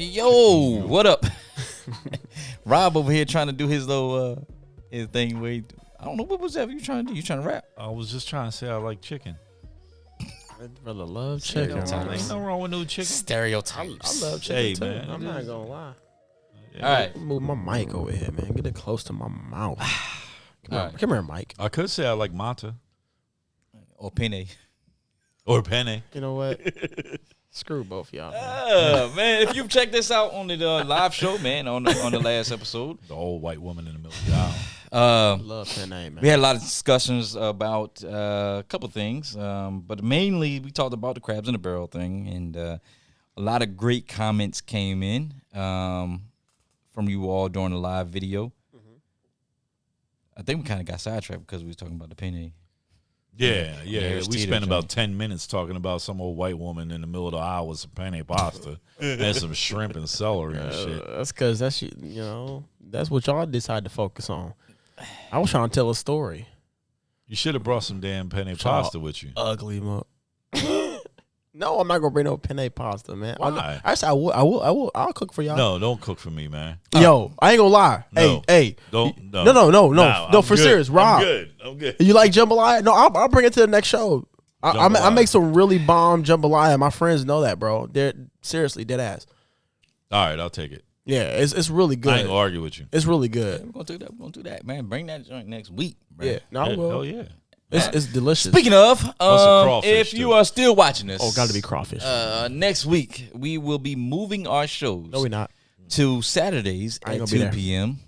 Yo, what up? Rob over here trying to do his little his thing where I don't know what was that you trying to do. You trying to rap? I was just trying to say I like chicken. That brother love chicken. Ain't no wrong with no chicken. Stereotypes. I love chicken Hey, too. man. I'm not gonna lie. Yeah. All right. Move my mic over here, man. Get it close to my mouth. Come here, Mike. I could say I like mata Or penne. or penne. You know what? Screw both y'all. Man, if you've checked this out on the live show, man, on the last episode, The old white woman in the middle of the aisle. Love penne, man. we had a lot of discussions about a couple things, but mainly we talked about the crabs in the barrel thing, and a lot of great comments came in from you all during the live video. I think we kind of got sidetracked because we was talking about the penne. Yeah. We spent about joint. 10 minutes talking about some old white woman in the middle of the aisle with some penne pasta and some shrimp and celery and shit. That's because that's that's what y'all decide to focus on. I was trying to tell a story. You should have brought some damn penne pasta with you. Ugly mug. No, I'm not gonna bring no penne pasta, man. Why? I'll cook for y'all. No, don't cook for me, man. Yo, I ain't gonna lie. No. Hey, Don't. No, no, I'm for good. serious, Rob. I'm good. You like jambalaya? No, I'll bring it to the next show. I make some really bomb jambalaya. My friends know that, bro. They're seriously dead ass. All right, I'll take it. Yeah, it's really good. I ain't gonna argue with you. It's really good. We're gonna do that, man. Bring that joint next week, bro. Yeah, no, I will. Hell yeah. It's delicious. Speaking of, crawfish, if you too. are still watching this, Got to be crawfish. next week we will be moving our shows. No, we not. To Saturdays I ain't at gonna be 2 there. p.m.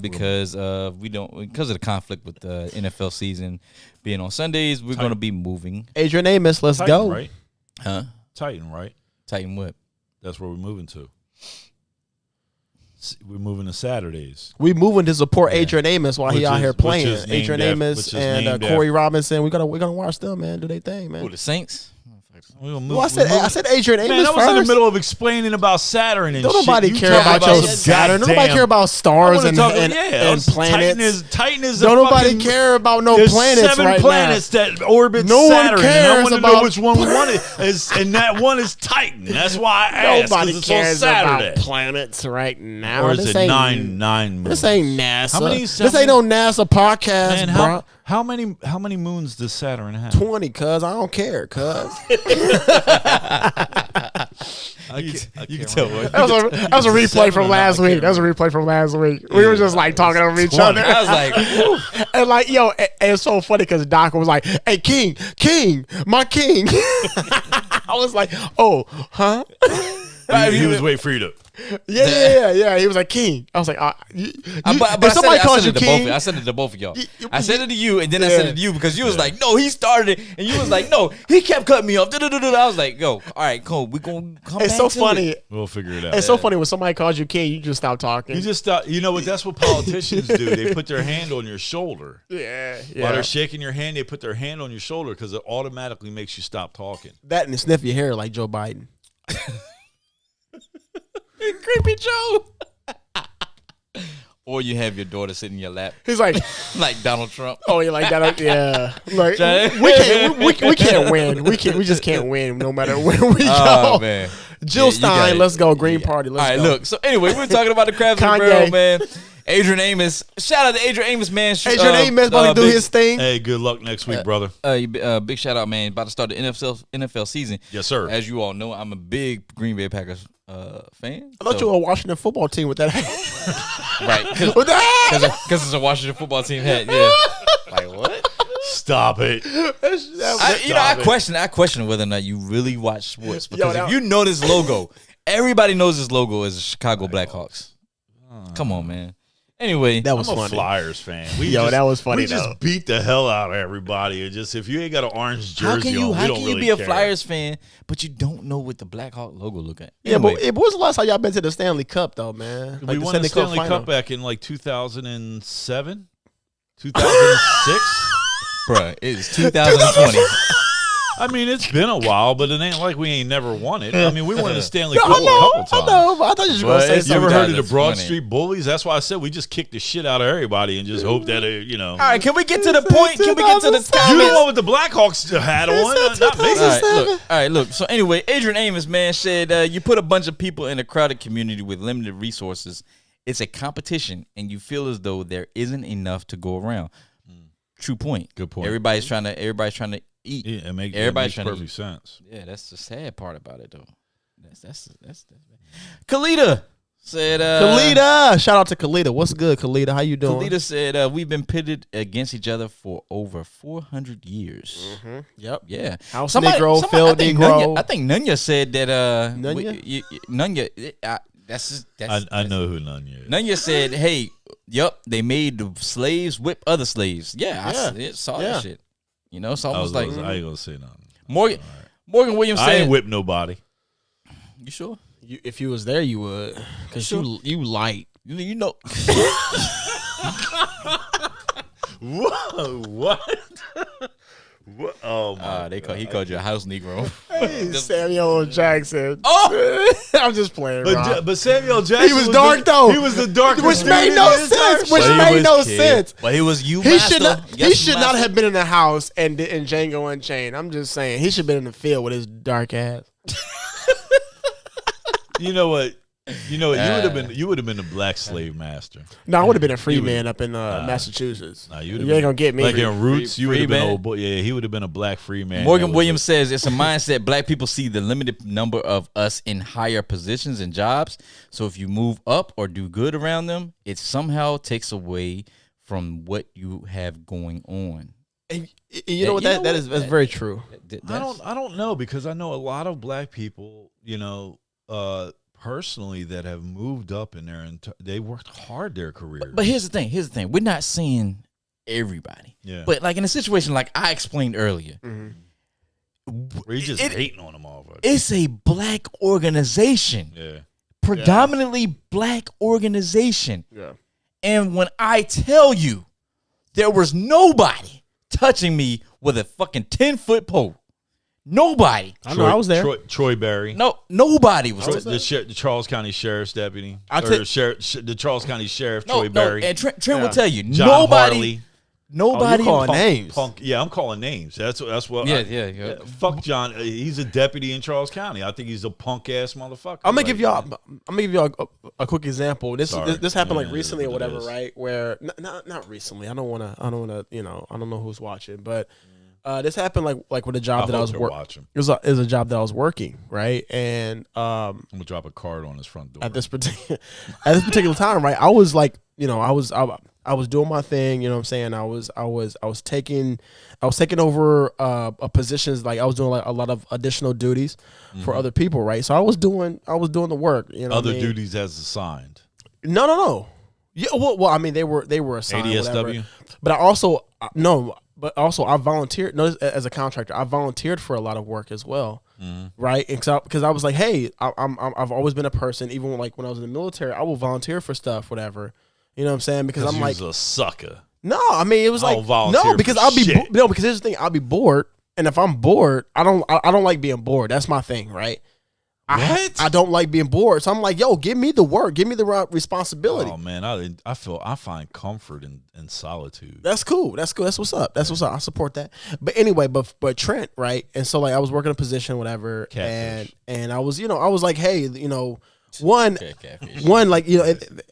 Because of the conflict with the NFL season being on Sundays, we're going to be moving. Adrian Amos, let's Titan, go. right? Huh? Titan, right? Titan what? That's where we're moving to. We're moving to Saturdays. We moving to support Adrian Amos while he out here playing. Adrian Amos and Corey Robinson. We're gonna watch them, man. Do they thing, man. Who, the Saints? We're gonna move, Well, I said Adrian Amos man, I was first. in the middle of explaining about Saturn and Don't shit. nobody You care talking about your some Saturn. Don't nobody goddamn- care about I stars wanna and talk- yeah, planets. Titan is Don't a nobody fucking- care about no There's planets 7 right planets now. that orbit No one Saturn, and I cares want to know about- which one we wanted. And that one is Titan. That's why I asked. 'Cause Nobody it's cares on Saturday. about planets right now. Or is This it ain't- nine moons? This ain't NASA. How many- This ain't no NASA podcast, Man, bro. how many moons does Saturn have? 20, cuz I don't care, cuz. You can tell what. That was a replay from last week. That was a replay from last week. We were just like talking over each other. I was like, whew. And like, yo, and it's so funny because Doc was like, "Hey, King, my king." I was like, "Oh, huh?" He was waiting for you to. Yeah. He was like, "King." I was like, but if somebody calls you to King, I said it to both of y'all. You- I said it to you, and then I said it to you because you was like, "No, he started it," and you was like, "No, he kept cutting me off." I was like, "Yo, all right, cool. We gonna come." it's back so to funny. it. We'll figure it out. It's so funny when somebody calls you King, you just stop talking. You just stop. You know what? That's what politicians do. They put their hand on your shoulder. yeah. While they're shaking your hand, they put their hand on your shoulder because it automatically makes you stop talking. That and sniff your hair like Joe Biden. Creepy Joe. Or you have your daughter sitting in your lap, He's like, like Donald Trump. "Oh, you like that?" Yeah. Like Johnny? we can't win. We just can't win no matter where we Oh go. man, Jill Yeah, you Stein, got it. let's go. Green Party, let's all right, go. look. So anyway, we're talking about the crabs in the Kanye. barrel, man. Adrian Amos. Shout out to Adrian Amos, man. Adrian Amos about to do his thing. Hey, good luck next week, brother. Big shout out, man. About to start the NFL season. Yes, sir. As you all know, I'm a big Green Bay Packers fan. I thought you were a Washington football team with that. right With that. because it's a Washington football team hat. Yeah. Like what? Stop it. I question whether or not you really watch sports because that- if you know this logo, everybody knows this logo is the Chicago Blackhawks. Come on, man. Anyway, That was I'm a funny. Flyers fan. That was funny, We though. just beat the hell out of everybody. And just if you ain't got an orange jersey how can you on, we how don't can really you be a care. Flyers fan but you don't know what the Blackhawk logo look at? Yeah, Anyway, but when was the last time y'all been to the Stanley Cup though, man? We won the Stanley Cup final. back in like 2007, 2006. bruh, it is 2020. I mean, it's been a while, but it ain't like we ain't never won it. I mean, we won the Stanley Cup a couple times. I know, but I thought you were going to say You something. ever heard of the That's Broad funny. Street Bullies? That's why I said we just kick the shit out of everybody and just hope that All right, can we get to the point? Can we get to the You the comments? one with the Blackhawks hat on, not me. All right, look. So anyway, Adrian Amos, man, said you put a bunch of people in a crowded community with limited resources. It's a competition, and you feel as though there isn't enough to go around. True point. Good point. Everybody's trying to eat. Yeah, it makes Everybody's trying to perfect eat. sense. Yeah, that's the sad part about it, though. That's Kalita said. Kalita, shout out to Kalita. What's good, Kalita? How you doing? Kalita said we've been pitted against each other for over 400 years. Yep. Yeah, House Negro, field Negro. I think Nunya said that. Nunya? Nunya. That's I know who Nunya is. Nunya said, "Hey, yup, they made the slaves whip other slaves." Yeah, I saw that shit. You know, so I was like, I ain't gonna say nothing. Morgan Williams I said, ain't whip nobody. "You sure? If you was there, you would, because you light. You know." Whoa, what? What? Oh my! He called you a house Negro. Samuel Jackson. Oh, I'm just playing. But Samuel Jackson, He was dark, though. He was the darkest, Which dude made in no his sense. time. Which But he made was no kid. sense. But he was you. He should not. Yes, He should not master. have been in the house and Django Unchained. I'm just saying he should have been in the field with his dark ass. You know what? You would have been. You would have been the black slave master. No, I would have been a free man up in Massachusetts. Nah, you ain't gonna get me. Like in Roots, you would free have been man. old boy. Yeah, he would have been a black free man. Morgan Williams says it's a mindset. Black people see the limited number of us in higher positions and jobs. So if you move up or do good around them, it somehow takes away from what you have going on. And you know what? That's very true. I don't know, because I know a lot of black people, personally, that have moved up in there and they worked hard their career. But here's the thing. We're not saying everybody. Yeah. But like in a situation like I explained earlier, Where you just hating on them all. it's a black organization. Yeah. Predominantly black organization. Yeah. And when I tell you there was nobody touching me with a fucking 10-foot pole. Nobody. I know. I was there. Troy Berry. No, nobody was The Charles County Sheriff's deputy. The Charles County Sheriff, no, Troy Berry. And Trent will tell you, John nobody. Harley. Nobody. calling names. Yeah, I'm calling names. That's what. Yeah. Fuck John. He's a deputy in Charles County. I think he's a punk ass motherfucker. I'm gonna give y'all a quick example. This happened like Yeah, recently or what it whatever, is. right? Where not recently. I don't wanna. I don't know who's watching, but this happened like with a job that I was working. It was a job that I was working, right? And I'm gonna drop a card on his front door. at this particular time, right? I was like, I was doing my thing, you know what I'm saying? I was taking over positions, like I was doing like a lot of additional duties for other people, right? So I was doing the work, Other duties as assigned. No. Yeah, well, I mean they were assigned ADSW? whatever. But I also I volunteered. No, as a contractor, I volunteered for a lot of work as well, right? And because I was like, hey, I've always been a person, even like when I was in the military, I will volunteer for stuff, whatever. You know what I'm saying? Because I'm like a sucker. No, I mean it was I like don't volunteer no, because for I'll be shit. because here's the thing, I'll be bored, and if I'm bored, I don't like being bored. That's my thing, right? What? I don't like being bored, so I'm like, yo, give me the work, give me the responsibility. Oh man, I find comfort in solitude. That's cool. That's what's up. That's what's up. I support that. But anyway, but Trent, right? And so like I was working a position, whatever, Catfish. and I was, I was like, hey, one, like, in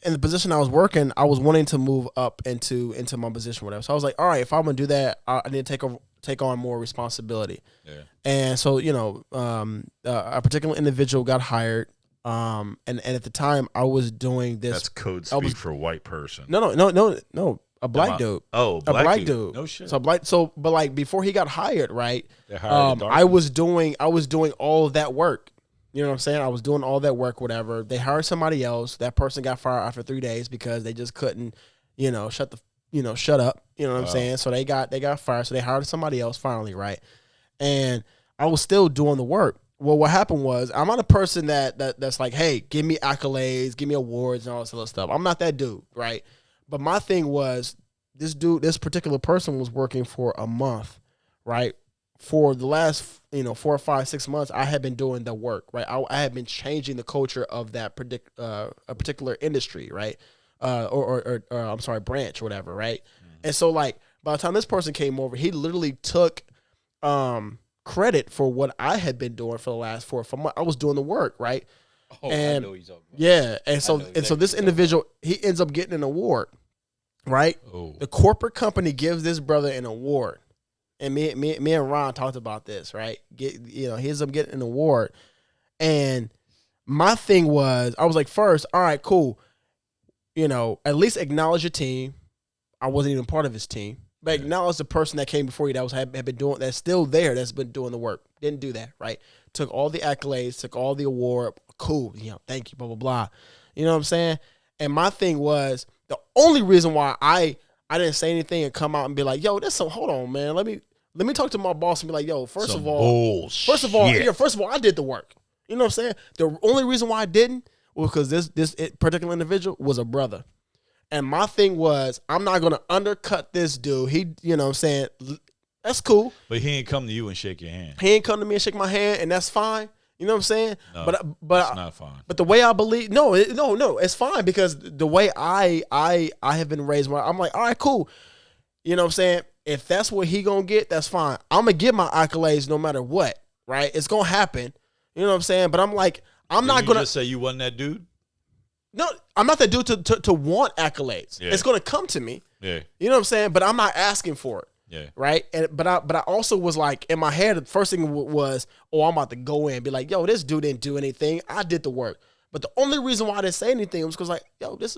the position I was working, I was wanting to move up into my position, whatever. So I was like, all right, if I'm gonna do that, I need to take on more responsibility. Yeah. And so, a particular individual got hired. And at the time I was doing this. That's code speak for white person. No. A black dude. Oh, a black dude. No shit. But like before he got hired, right? They hired a dark I was doing all of that work. You know what I'm saying? I was doing all that work, whatever. They hired somebody else. That person got fired after 3 days because they just couldn't, shut up. You know what I'm saying? So they got fired. So they hired somebody else finally, right? And I was still doing the work. Well, what happened was I'm not a person that's like, hey, give me accolades, give me awards and all this other stuff. I'm not that dude, right? But my thing was this particular person was working for a month, right? for the last 4 or 5, 6 months, I had been doing the work, right? I had been changing the culture of that a particular industry, right? Or I'm sorry, branch or whatever, right? And so like by the time this person came over, he literally took credit for what I had been doing for the last 4 or 5 months. I was doing the work, right? Oh, and I know what you're talking about. yeah, and so exactly this individual, he ends up getting an award, right? Oh. The corporate company gives this brother an award. And me and Ron talked about this, right? He ends up getting an award. And my thing was, I was like, first, all right, cool. At least acknowledge your team. I wasn't even part of his team. But acknowledge the person that came before you that had been doing, that's still there, that's been doing the work. Didn't do that, right? Took all the accolades, took all the award. Cool, thank you, blah, blah, blah. You know what I'm saying? And my thing was, the only reason why I didn't say anything and come out and be like, yo, hold on, man. Let me talk to my boss and be like, yo, first of all, I did the work. You know what I'm saying? The only reason why I didn't was because this particular individual was a brother. And my thing was, I'm not going to undercut this dude. He, you know what I'm saying? That's cool. But he ain't come to you and shake your hand. He ain't come to me and shake my hand, and that's fine. You know what I'm saying? No, but it's not fine. But the way I believe, no, it's fine because the way I have been raised, I'm like, all right, cool. You know what I'm saying? If that's what he gonna get, that's fine. I'm gonna get my accolades no matter what, right? It's gonna happen. You know what I'm saying? But I'm like, not gonna just say you wasn't that dude. No, I'm not that dude to want accolades. Yeah. It's gonna come to me. Yeah. You know what I'm saying? But I'm not asking for it. Yeah. Right. But I also was like, in my head, the first thing was, I'm about to go in and be like, yo, this dude didn't do anything. I did the work. But the only reason why I didn't say anything was because, like, yo, this,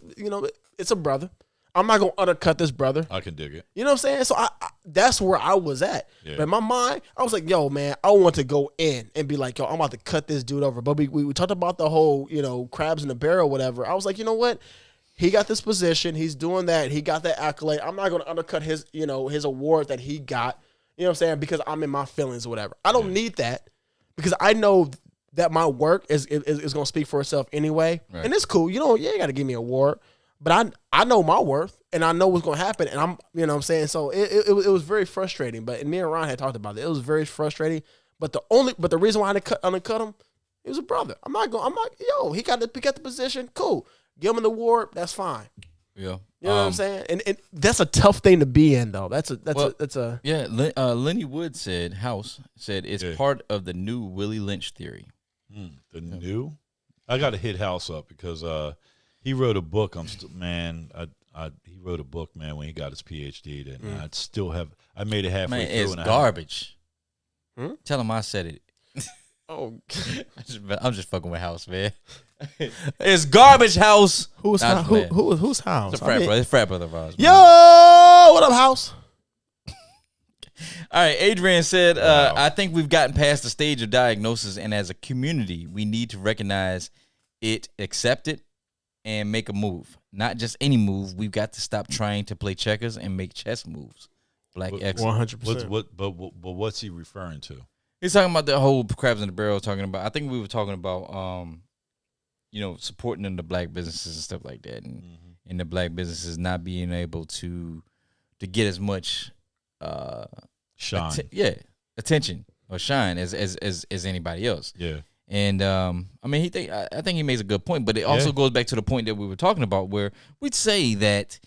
it's a brother. I'm not gonna undercut this brother. I can dig it. You know what I'm saying? So I that's where I was at. Yeah. But in my mind, I was like, yo, man, I want to go in and be like, yo, I'm about to cut this dude over. But we talked about the whole, crabs in the barrel, whatever. I was like, you know what? He got this position. He's doing that. He got that accolade. I'm not going to undercut his, his award that he got, you know what I'm saying? Because I'm in my feelings or whatever. I don't need that because I know that my work is going to speak for itself anyway. Right. And it's cool. You ain't got to give me an award. But I know my worth and I know what's going to happen. And I'm, you know what I'm saying? So it was very frustrating. But me and Ron had talked about it. It was very frustrating. But the reason why I didn't undercut him, he was a brother. I'm like, he got the position. Cool. Give him an award. That's fine. Yeah. You know what I'm saying? And that's a tough thing to be in, though. That's a yeah. Lenny Wood said it's part of the new Willie Lynch theory. New? I got to hit House up because he wrote a book. He wrote a book, man, when he got his PhD. And I still have. I made it halfway through. It's garbage. Tell him I said it. Oh, I'm just fucking with House, man. It's garbage, House. Who's House? It's a frat brother of ours. Yo, what up, House? All right, Adrian said, wow. I think we've gotten past the stage of diagnosis, and as a community, we need to recognize it, accept it, and make a move. Not just any move. We've got to stop trying to play checkers and make chess moves. Black X. 100%. But what's he referring to? He's talking about the whole crabs in the barrel. I think we were talking about, supporting the black businesses and stuff like that, and the black businesses not being able to get as much shine, attention or shine as anybody else. Yeah, and I think he makes a good point, but it also goes back to the point that we were talking about, where we'd say that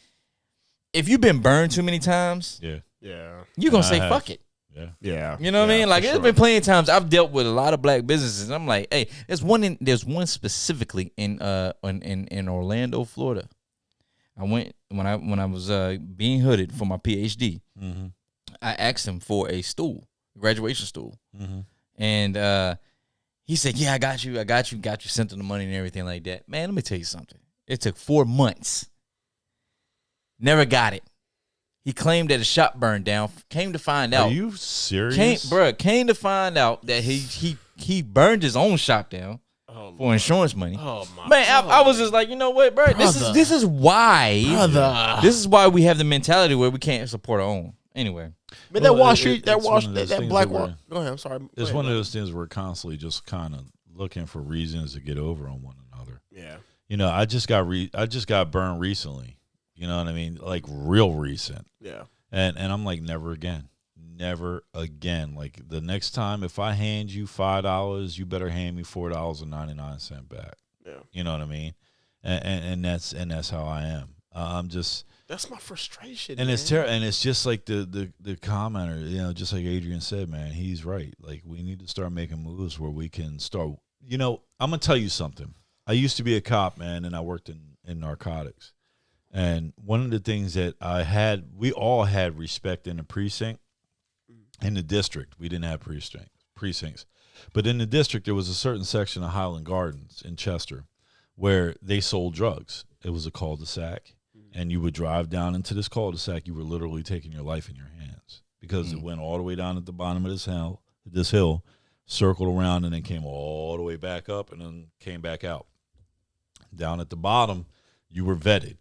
if you've been burned too many times, you're gonna say fuck it. Yeah. You know what I mean? Like, there's been plenty of times I've dealt with a lot of black businesses, and I'm like, hey, there's one specifically in Orlando, Florida. I went when I was being hooded for my PhD. Mm-hmm. I asked him for a graduation stool, and he said, "Yeah, I got you, sent him the money and everything like that." Man, let me tell you something. It took 4 months. Never got it. He claimed that his shop burned down. Came to find out. Are you serious? Came to find out that he burned his own shop down for insurance money. Oh my man, I was just like, you know what, bro? This is why. Brother. This is why we have the mentality where we can't support our own. Anyway, but that Wall Street, that Black Wall. Go ahead. I'm sorry. It's one of those things we're constantly just kind of looking for reasons to get over on one another. Yeah. I just got burned recently. You know what I mean? Like real recent. Yeah. And I'm like, never again. never again. Like the next time, if I hand you $5, you better hand me $4.99 back. Yeah. You know what I mean? And that's how I am. I'm just. That's my frustration. And man. it's terrible. And it's just like the commenter, you know, just like Adrian said, man, he's right. Like we need to start making moves where we can start. You know, I'm gonna tell you something. I used to be a cop, man, and I worked in narcotics. And one of the things that we all had respect in the precinct. In the district, we didn't have precincts. But in the district, there was a certain section of Highland Gardens in Chester where they sold drugs. It was a cul-de-sac. And you would drive down into this cul-de-sac. You were literally taking your life in your hands because it went all the way down at the bottom of this hill, circled around, and then came all the way back up and then came back out. Down at the bottom, you were vetted.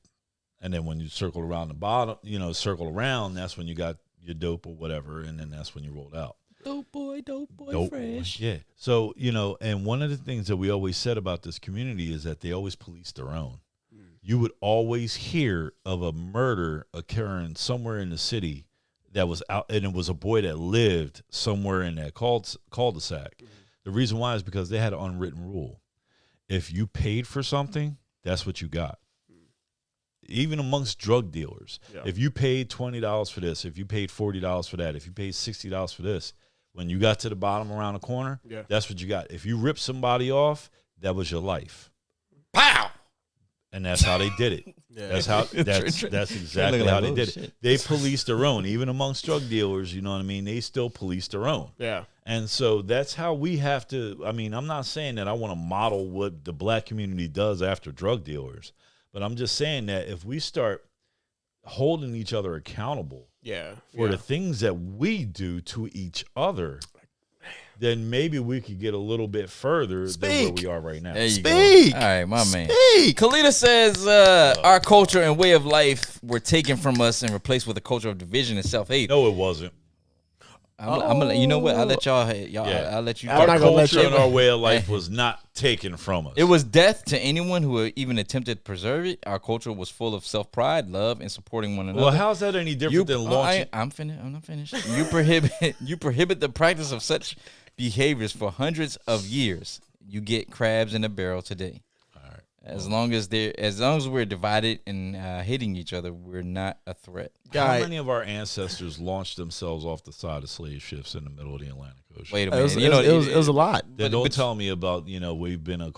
And then when you circled around the bottom, that's when you got your dope or whatever, and then that's when you rolled out. Dope boy, fresh. Yeah. So, you know, and one of the things that we always said about this community is that they always police their own. You would always hear of a murder occurring somewhere in the city that was out, and it was a boy that lived somewhere in that cul-de-sac. The reason why is because they had an unwritten rule. If you paid for something, that's what you got. Even amongst drug dealers, if you paid $20 for this, if you paid $40 for that, if you paid $60 for this, when you got to the bottom around the corner, that's what you got. If you ripped somebody off, that was your life. Pow! And that's how they did it. That's exactly how they did it. They policed their own, even amongst drug dealers. You know what I mean? They still police their own. Yeah. And so that's how we have to. I mean, I'm not saying that I want to model what the black community does after drug dealers, but I'm just saying that if we start holding each other accountable, for the things that we do to each other, then maybe we could get a little bit further than where we are right now. There you Speak. go. All right, my man. Speak. Kalita says our culture and way of life were taken from us and replaced with a culture of division and self-hate. No, it wasn't. I'm gonna, you know what? I'll let y'all. I'll let you. I'm not Our gonna let culture you- and our way of life was not taken from us. It was death to anyone who even attempted to preserve it. Our culture was full of self-pride, love, and supporting one another. Well, how's that any different than launching? I'm not finished. You prohibit the practice of such behaviors for hundreds of years. You get crabs in a barrel today. All right. As long as we're divided and hating each other, we're not a threat. How many of our ancestors launched themselves off the side of slave ships in the middle of the Atlantic Ocean? Wait a It minute. was a lot. Don't tell me about we've been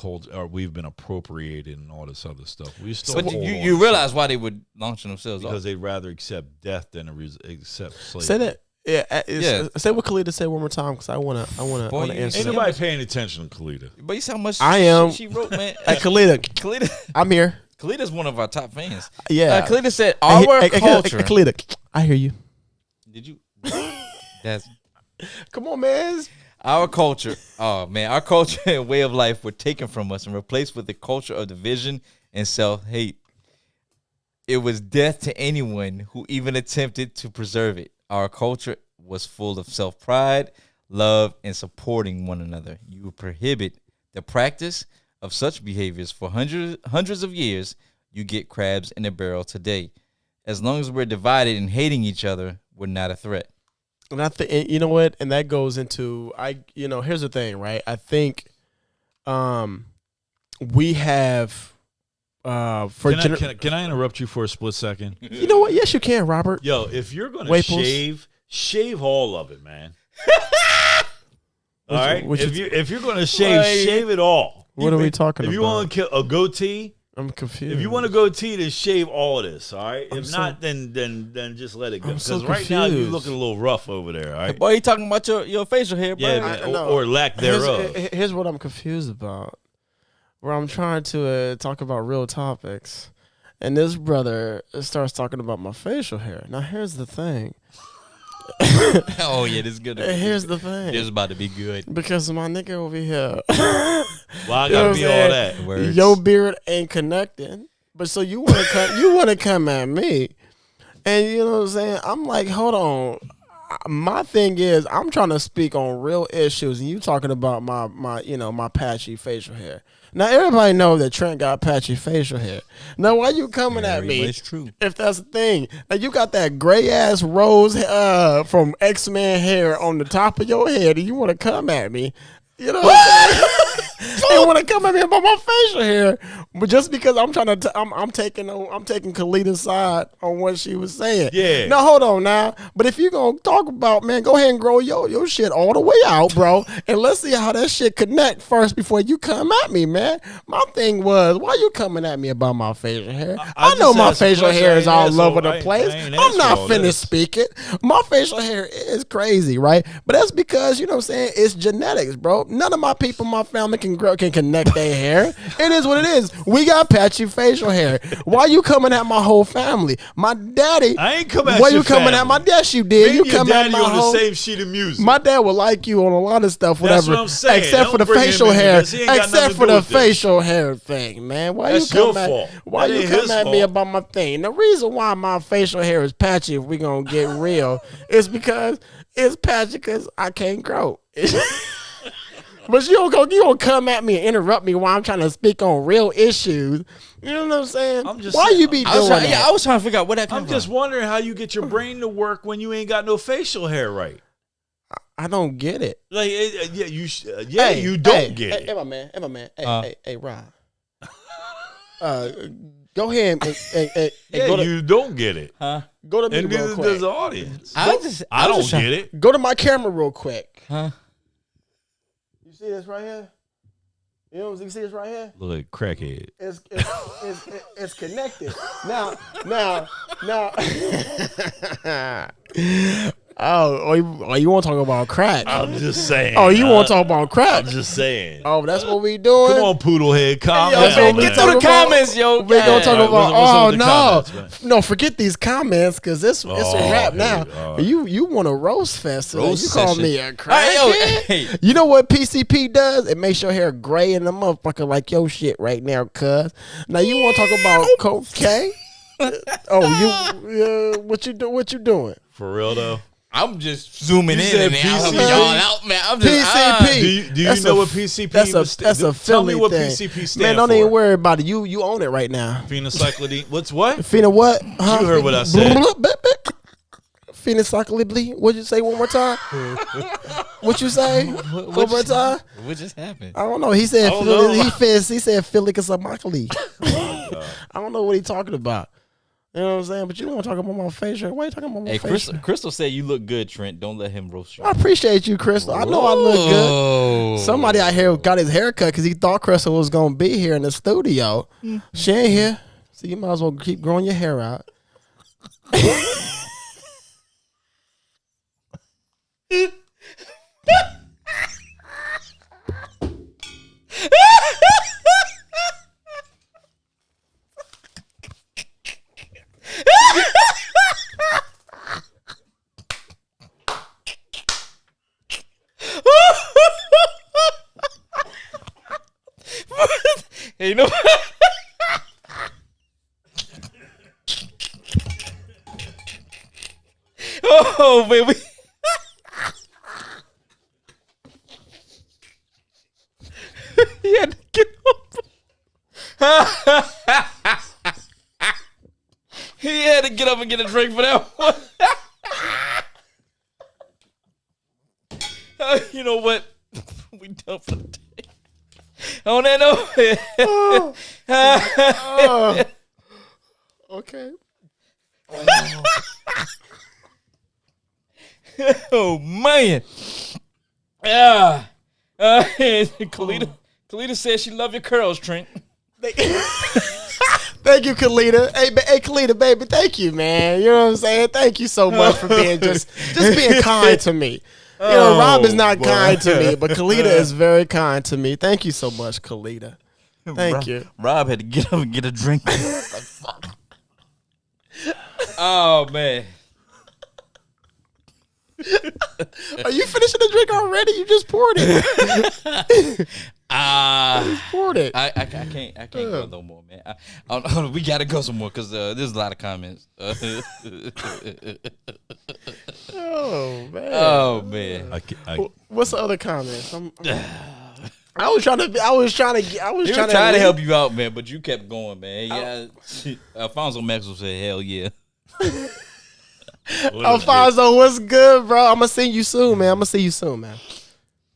we've been appropriated and all this other stuff. We still. But hold on you to realize something why they would launch themselves because off? they'd rather accept death than accept slavery. Say that. Say what Kalita said one more time because I wanna Boy, answer. Ain't that. nobody paying attention to Kalita. But you see how much I am. she wrote, man. Hey, Kalita, Kalita, I'm here. Kalita's one of our top fans. Yeah. Kalita said Hey, our hey, culture. Kalita, I hear you. Did you? That's Come on, man. our culture. Oh man, our culture and way of life were taken from us and replaced with the culture of division and self-hate. It was death to anyone who even attempted to preserve it. Our culture was full of self-pride, love, and supporting one another. You prohibit the practice of such behaviors for hundreds of years. You get crabs in a barrel today. As long as we're divided and hating each other, we're not a threat. And I think you know what, and that goes into here's the thing, right? I think, we have Can I interrupt you for a split second? You know what? Yes, you can, Robert. Yo, if you're gonna Waples. shave all of it, man. All right. what If you're gonna shave it all. What are we talking If about? you want to kill a goatee, I'm confused. if you want a goatee, then shave all of this. All right. I'm If so- not, then just let it go. I'm Because so right now you're confused. looking a little rough over there. All right. Boy, you talking about your facial hair, bro? Yeah, I man, know. or lack thereof. Here's what I'm confused about. Where I'm trying to talk about real topics, and this brother starts talking about my facial hair. Now, here's the thing. Oh yeah, this is good. Here's the thing. This is about to be good. Because my nigga over here, Well, I You know gotta what be I'm all saying? that. Words. your beard ain't connecting. But so you want to come at me, and you know what I'm saying? I'm like, hold on. my thing is, I'm trying to speak on real issues, and you talking about my patchy facial hair. Now everybody knows that Trent got patchy facial hair. Now why you coming at me? It's true. If that's the thing, now you got that gray ass rose from X-Men hair on the top of your head, and you want to come at me? You know what I'm saying? They want to come at me about my facial hair, but just because I'm trying to, I'm taking Kalita's side on what she was saying. Yeah. Now hold on now, but if you gonna talk about, man, go ahead and grow your shit all the way out, bro, and let's see how that shit connect first before you come at me, man. My thing was, why you coming at me about my facial hair? I know my facial hair is all over the place. I'm not finished speaking. My facial hair is crazy, right? But that's because, you know what I'm saying, it's genetics, bro. None of my people in my family can connect their hair. It is what it is. We got patchy facial hair. Why you coming at my whole family? My daddy. I ain't coming at why your you coming family. at my dad? You did. Me You and your come at daddy my on whole. the same sheet of music. My dad would like you on a lot of stuff, whatever. That's what I'm saying. Except for the Don't bring him facial into hair. this. He ain't got nothing Except to for do the with this. facial hair thing, man. Why That's you come your at? fault. Why That you ain't come his at me fault. about my thing? The reason why my facial hair is patchy, if we gonna get real, is because it's patchy because I can't grow. But you don't come at me and interrupt me while I'm trying to speak on real issues. You know what I'm saying? I'm just why saying, you be I was doing trying, that? I was trying to figure out where that came I'm from. just wondering how you get your brain to work when you ain't got no facial hair right. I don't get it. Like, yeah, you don't get it. Hey, my man. Hey, Rob. Go ahead and Yeah, go to you don't get it. Huh? go to me And real neither quick. does the audience. I I was don't just get it. Go to my camera real quick. Huh? You see this right here? You see this right here? Look like crackhead. It's connected. Now. Oh, you want to talk about crack? I'm just saying. Oh, you want to talk about crack? I'm just saying. Oh, that's what we doing. Come on, poodlehead. Calm Yo, down, man, man. get to the comments, yo. We gonna talk All right, about. what's up Oh with the no, comments, no, forget these comments because it's a wrap here now. we go. You want a roast fest? Today. Roast you call session. me a Hey, crackhead? hey. You know what PCP does? It makes your hair gray in the motherfucker like your shit right now, cuz. Now you want to talk about cocaine? Oh, what you do? What you doing? For real though. I'm just zooming You in said and helping PCP? y'all out, man. I'm just PCP. Do you That's know a- what PCP? That's a Tell me Philly what thing. PCP stands Man, don't for. even worry about it. You own it right now. Phenocyclidine. What's what? Fina what? Huh? You heard what I said. Phenocyclidine. What'd you say one more time? What you say? One more time? What just happened? I don't know. He said I don't know. he said philicosomacally. I don't know what he's talking about. You know what I'm saying? But you don't want to talk about my facial. Why are you talking about my Hey, facial? Crystal said you look good, Trent. Don't let him roast you. I appreciate you, Crystal. I know I look good. Oh. Somebody out here got his hair cut because he thought Crystal was going to be here in the studio. She ain't here. So you might as well keep growing your hair out. Hey, you know Oh, baby. He had to get up. He had to get up and get a drink for that one. You know what? We done for the day. On that note. Okay. Oh man. Yeah. Kalita says she love your curls, Trent. Thank you, Kalita. Hey, Kalita, baby, thank you, man. You know what I'm saying? Thank you so much for being just being kind to me. You know, Rob is not kind to me, but Kalita is very kind to me. Thank you so much, Kalita. Thank you. Rob had to get up and get a drink. Oh man. Are you finishing the drink already? You just poured it. Report it. I can't go no more, man. We gotta go some more because there's a lot of comments. Oh man. Oh man. What's the other comments? I was trying to help you out, man, but you kept going, man. Yeah. Alfonso Maxwell said, "Hell yeah." Alfonso, what's good, bro? I'm gonna see you soon, man.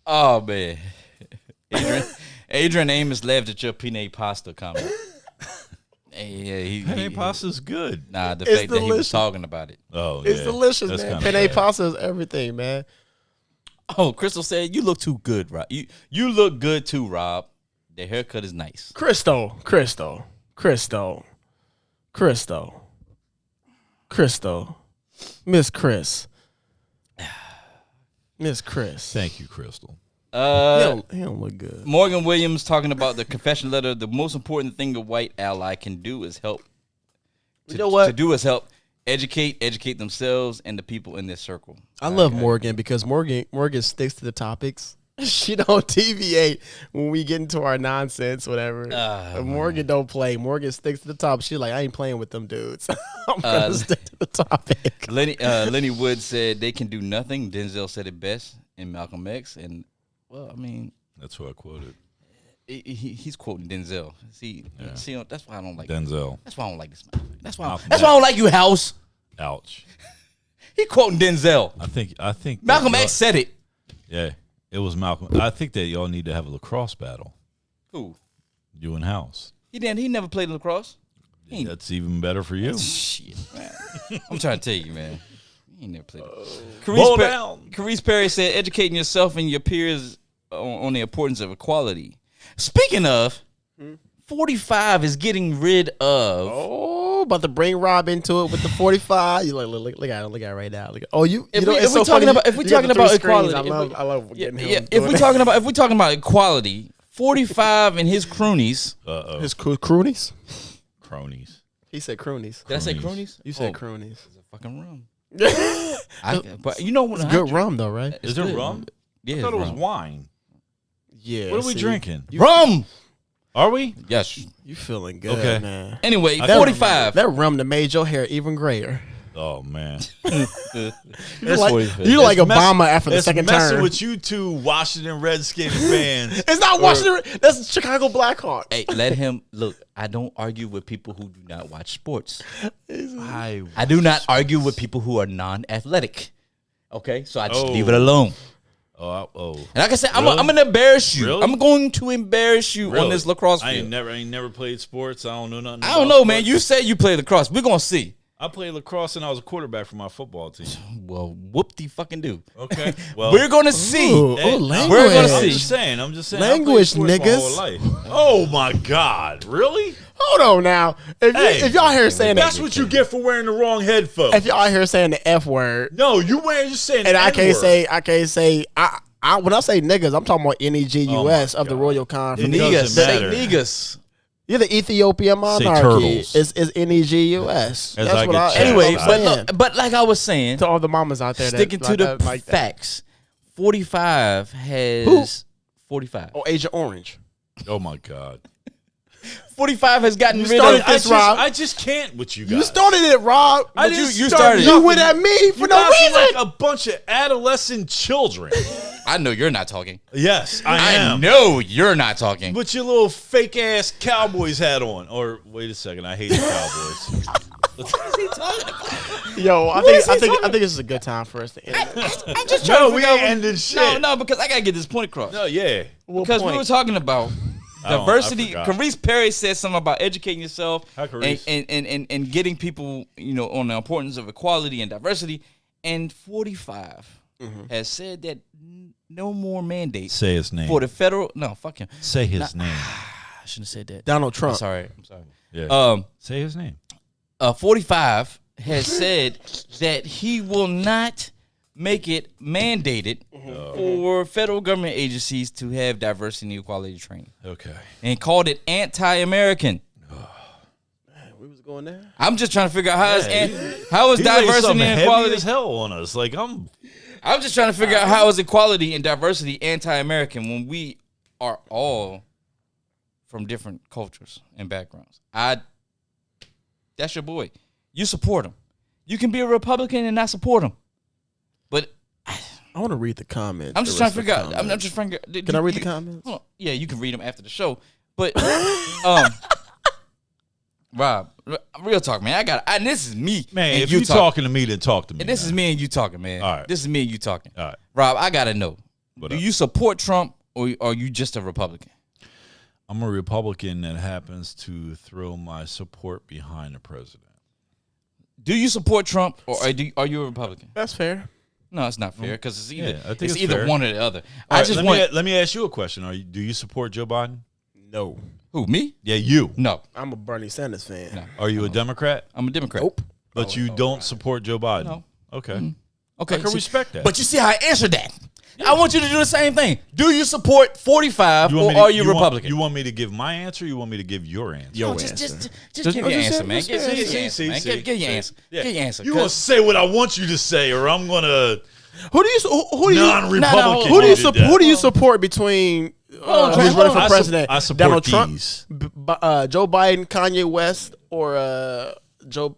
Oh man. Adrian Amos laughed at your penne pasta comment. Yeah, penne pasta's good. Nah, the It's fact that he was delicious. talking about it. Oh, It's yeah. delicious, That's man. kinda Penne bad. pasta is everything, man. Oh, Crystal said, "You look too good, Rob. You look good too, Rob. The haircut is nice." Crystal, Miss Chris. Thank you, Crystal. He don't look good. Morgan Williams talking about the confession letter. The most important thing a white ally can do is help. You know what? To do is help educate themselves and the people in their circle. I love Morgan because Morgan sticks to the topics. She don't deviate when we get into our nonsense, whatever. Morgan don't play. Morgan sticks to the top. She's like, I ain't playing with them dudes. I'm gonna stick to the topic. Lenny Wood said they can do nothing. Denzel said it best in Malcolm X, and well, I mean, That's who I quoted. he's quoting Denzel. See, that's why I don't like Denzel. That's why I don't like this man. That's why Malcolm I don't like you, House. Ouch. He quoting Denzel. I think Malcolm that X said it. Yeah, it was Malcolm. I think that y'all need to have a lacrosse battle. Who? You and House. He didn't. He never played lacrosse. That's even better for you. Shit, man. I'm trying to tell you, man. He ain't never played. Roll down. Carice Perry said, educating yourself and your peers on the importance of equality. Speaking of, 45 is getting rid of. Oh, about to bring Rob into it with the 45. You look at it right now. If we're talking about equality, I love getting him. If we're talking about equality, 45 and his cronies. his croonies. Cronies. He said croonies. Did I say Cronies. cronies? You said croonies. It's a fucking rum. But you know what? It's good rum though, right? Is it rum? Yeah, I thought it was rum. wine. Yeah. What are we see, drinking? Rum. Are we? Yes. You feeling good, Okay. man? Anyway, I 45. That rum that made your hair even grayer. Oh man. You like Obama after the second messing term. with you two Washington Redskins fans. It's not Washington. That's Chicago Blackhawks. Hey, let him look. I don't argue with people who do not watch sports. I do not argue with people who are non-athletic. Okay, so I just leave it alone. Oh. And like I said, Really? I'm gonna embarrass you. Really? I'm going to embarrass you on this lacrosse I field. ain't never played sports. I don't know nothing. I don't about know, man. sports. You said you played lacrosse. We're gonna see. I played lacrosse and I was a quarterback for my football team. Well, whoop de fucking do. Okay. Well, We're gonna see. language. We're gonna I'm see. just saying. Language, I played sports niggas. my whole life. Oh my God! Really? Hold on now. If y'all here saying That's what you get for wearing the wrong headphones. if y'all here saying the F word, No, you saying and the I can't N-word. say I when I say niggas, I'm talking about NEGUS of the God. Royal Conference. It doesn't matter. Niggas. You're the Ethiopian monarchy. turtles. Is NEGUS. As That's I what get I. chastised. Anyway, Saying. But like I was saying, to all the mamas out there, sticking to the like that. facts. 45 has 45. Oh, Agent Orange. Oh my God! 45 has gotten rid started of. this, Rob. I just can't with you guys. You started it, Rob. I But didn't you start started it. you nothing. went at me for You no guys are reason. like a bunch of adolescent children. I know you're not talking. Yes, I am. I know you're not talking. Put your little fake ass Cowboys hat on. Or wait a second, I hate the Cowboys. Yo, I think this is a good time for us to end. I'm just trying No, to we figure out. ain't ending shit. No, because I gotta get this point across. No, yeah. Because we were talking about I diversity. forgot. Carice Perry said something about educating yourself Hi, Carice. and getting people, on the importance of equality and diversity. And 45 has said that no more mandates Say his name. for the federal. No, fuck him. Say his name. I shouldn't have said that. Donald I'm Trump. sorry. Yeah. Say his name. 45 has said that he will not make it mandated for federal government agencies to have diversity and equality training, Okay. and called it anti-American. We was going there. I'm just trying to figure out how is He laid diversity something and heavy equality. as hell on us. Like I'm I'm just trying to figure out how is equality and diversity anti-American when we are all from different cultures and backgrounds. That's your boy. You support him. You can be a Republican and not support him. But I want to read the comments. I'm just trying to figure out. I'm just trying to. Can I read the comments? Hold on. Yeah, you can read them after the show. But Rob, real talk, man. This is me. Man, and if you talking to me, then talk to me. And this is me and you talking, man. All right. This is me and you talking. All right. Rob, I gotta know. What Do up? you support Trump or are you just a Republican? I'm a Republican that happens to throw my support behind the president. Do you support Trump or are you a Republican? That's fair. No, it's not fair because it's either I think it's it's either fair. one or the other. All I right, just let me ask you a question. Do you support Joe Biden? No. who, me? Yeah, you. No, I'm a Bernie Sanders fan. No. Are you a Democrat? I'm a Democrat. Nope. But you don't support Joe Biden? No. Okay. Okay, I can see- respect that. But you see how I answered that. I want you to do the same thing. Do you support 45 You want or me to- are you want- Republican? You want me to give my answer or you want me to give your answer? Your No, answer. just give your answer, man. Give your answer, man. Give your answer. Yeah. Give your answer. You gonna say what I want you to say, or I'm gonna Who do you non-Republican. who do you did support? that. Who do you support between Trump, who's running for I president? I support Donald these. Trump, Joe Biden, Kanye West, or Jill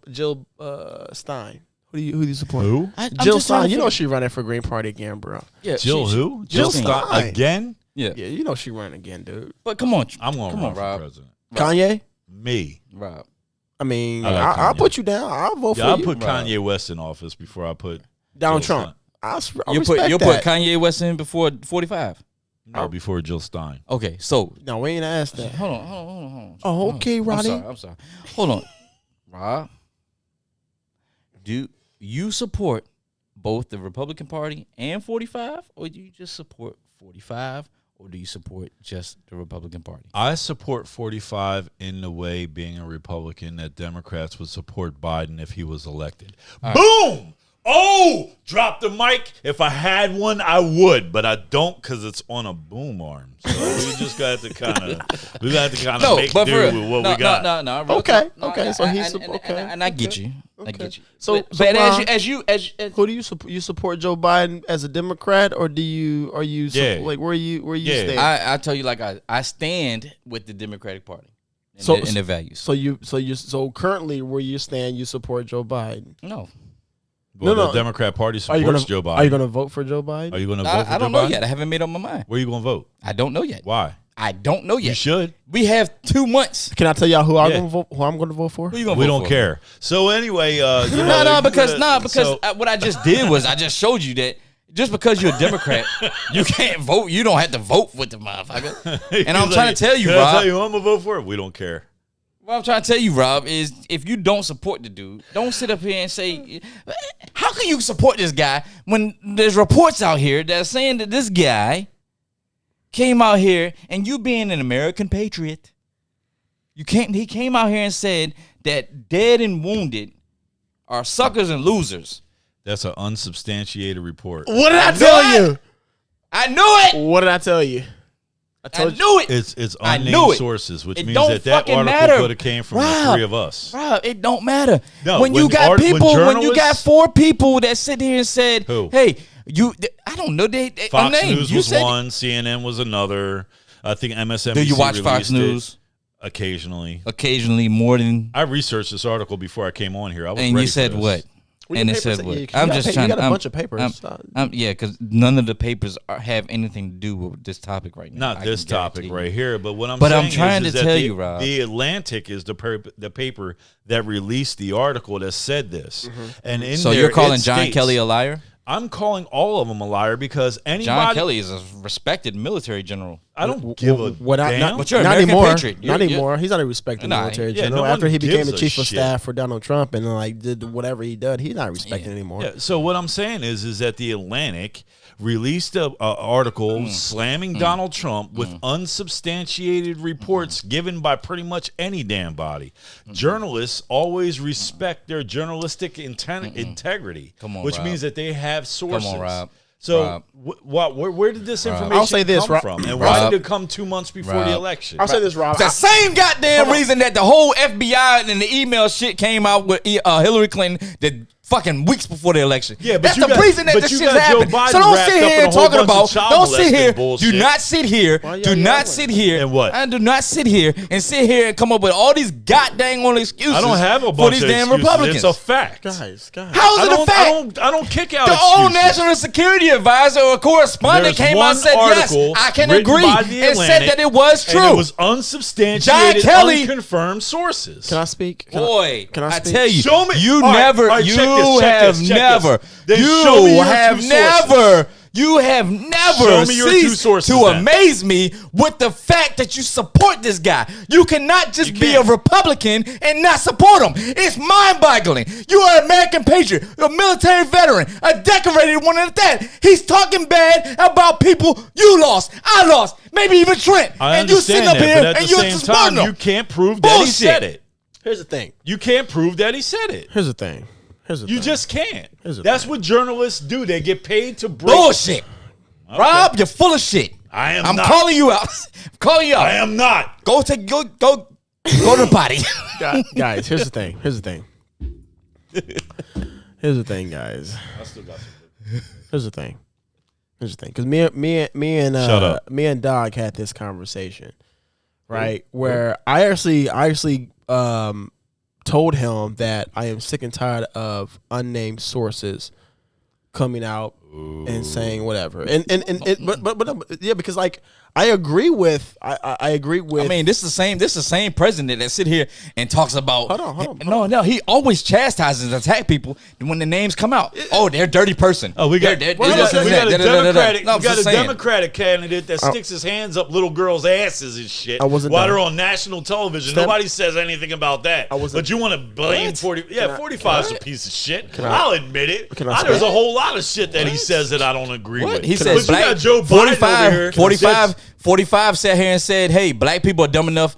Stein? Who do you support? Who? Jill Stein. You know she running for Green Party again, bro. Yeah, Jill who? Jill Stein. Stein again? Yeah. Yeah, you know she running again, dude. But come on. I'm gonna come run on, for Rob. president. Kanye. Me. Rob. I mean, I like I'll Kanye. put you down. I'll vote Yeah, for I'll you. put Rob. Kanye West in office before I put Donald Jill Trump. I You'll respect put that. Kanye West in before 45. Stein. No, before Jill Stein. Okay, so No, we ain't asked that. hold on. Oh, okay, Ronnie. I'm sorry. Hold on. Rob, do you support both the Republican Party and 45, or do you just support 45, or do you support just the Republican Party? I support 45 in the way, being a Republican, that Democrats would support Biden if he was elected. Boom! Oh, drop the mic. If I had one, I would, but I don't because it's on a boom arm. So we just got to kind of make do with what we got. No. real Okay, talk. No, okay, so he's and- okay, and I get you. I okay. get you. So- but, so, but Ron, as Who do you support? You support Joe Biden as a Democrat, or do you? Are you Yeah. like where you Yeah. stand? I tell you like I stand with the Democratic Party and, So- their values. so currently where you stand, you support Joe Biden. No, Well, No, the Democrat Party Are you supports gonna Joe Biden. Are you gonna vote for Joe Biden? Are you going to vote for Joe Biden? I don't know yet. I haven't made up my mind. Where are you going to vote? I don't know yet. Why? I don't know You yet. should. We have 2 months. Can I tell y'all who I'm Yeah. gonna vote? Who I'm gonna vote for? Who you gonna We vote don't for? care. So anyway, you know, No, you because gotta- what I just did was I just showed you that just because you're a Democrat, you can't vote. You don't have to vote with the motherfucker. And I'm He's trying like, to tell you, can I Rob. tell you who I'm gonna vote for? We don't care. What I'm trying to tell you, Rob, is if you don't support the dude, don't sit up here and say, how can you support this guy when there's reports out here that are saying that this guy came out here and you being an American patriot, he came out here and said that dead and wounded are suckers and losers. That's an unsubstantiated report. What did I know tell it. you? I knew it. What did I tell you? I knew it. It's I unnamed knew it. sources, which It means don't that fucking article matter. could have came from the Rob, three of us. Rob, it don't matter. No, when you when got when people, when you got journalists- 4 people that sit here and said, Who? "Hey, I don't know, they Fox unnamed. News You was said, one, CNN was another. I think MSNBC. Do you watch Fox released it News? Occasionally. Occasionally, more than, I researched this article before I came on here. I was and ready you said for this. what? Where And your it said papers what? at? You I'm got just pa- trying. You got a I'm- bunch of papers. yeah, because none of the papers have anything to do with this topic right now. Not I this can guarantee topic you. right here, but what I'm But saying I'm trying is to that tell the, you, Rob. The Atlantic is the paper that released the article that said this. And in So there, you're calling it John states- Kelly a liar? I'm calling all of them a liar because anybody. John Kelly is a respected military general. I don't give a What I- damn. not- But you're an not American anymore. patriot. Not You're- anymore. He's not a respected Nah, military yeah, general. no one After he became gives the a chief of shit. staff for Donald Trump and like did whatever he did, he's not respected Yeah. anymore. Yeah, so what I'm saying is that the Atlantic released a article slamming Donald Trump with unsubstantiated reports given by pretty much any damn body. Journalists always respect their journalistic integrity, Come on, which Rob. means that they have sources. Rob. So Rob. where did this information I'll say this, come Rob. from? And Rob. why did it come 2 months before the Rob. election? I'll say this, Rob. The same goddamn reason that the whole FBI and the email shit came out with Hillary Clinton that fucking weeks before the election. Yeah, but that's you the got- reason that but this you shit's got Joe happening. Biden So don't wrapped sit up here in and a whole talking bunch of about. child Don't sit molesting here. bullshit. Do not sit here. Why y'all Do not yelling? sit here. And what? And do not sit here and come up with all these goddamn on excuses. I don't have a for bunch these of damn excuses. Republicans. It's a fact. Guys. How is it a fact? I don't kick out The excuses. old National Security Advisor or correspondent There's came out one and said, yes, article I can written agree, by the and said Atlantic, that it was true. And it was unsubstantiated, John Kelly- unconfirmed sources. Can I speak? Boy, Can I I speak? tell you, Show me- you all right, never, all right, you check this, check have this, check never, this. Then show me you your have two sources. never, you have never Show me your two ceased sources to then. amaze me with the fact that you support this guy. You cannot just be a can't. Republican and not support him. It's mind-boggling. You are an American patriot, a military veteran, a decorated one at that. He's talking bad about people you lost, I lost, maybe even Trent. I and you understand sitting up that, here but at and the you're same supporting time, him. you can't prove that he Bullshit. said it. Here's the thing. You can't prove that he said it. Here's the thing. You just can't. Here's the That's thing. what journalists do. They get paid to break. Bullshit. Rob, you're full of shit. I am I'm not. calling you out. I'm calling you out. I am not. Go to the potty. Guys, here's the thing. Here's the thing. Here's the thing, guys. I still got some. Here's the thing. Here's the thing. Because Shut up. me and Doc had this conversation, right? Where I actually told him that I am sick and tired of unnamed sources coming out and saying whatever. But yeah, because like I agree with. I mean, this is the same president that sit here and talks about. Hold on. No, he always chastises and attack people when the names come out. Oh, they're a dirty person. Oh, we got a Democratic candidate that sticks his hands up little girls' asses and shit while they're on national television. Nobody says anything about that. But you want to blame 40? Yeah, 45 is a piece of shit. I'll admit it. There's a whole lot of shit that he says that I don't agree with. He says but you got Joe Biden over here. 45 sat here and said, hey, black people are dumb enough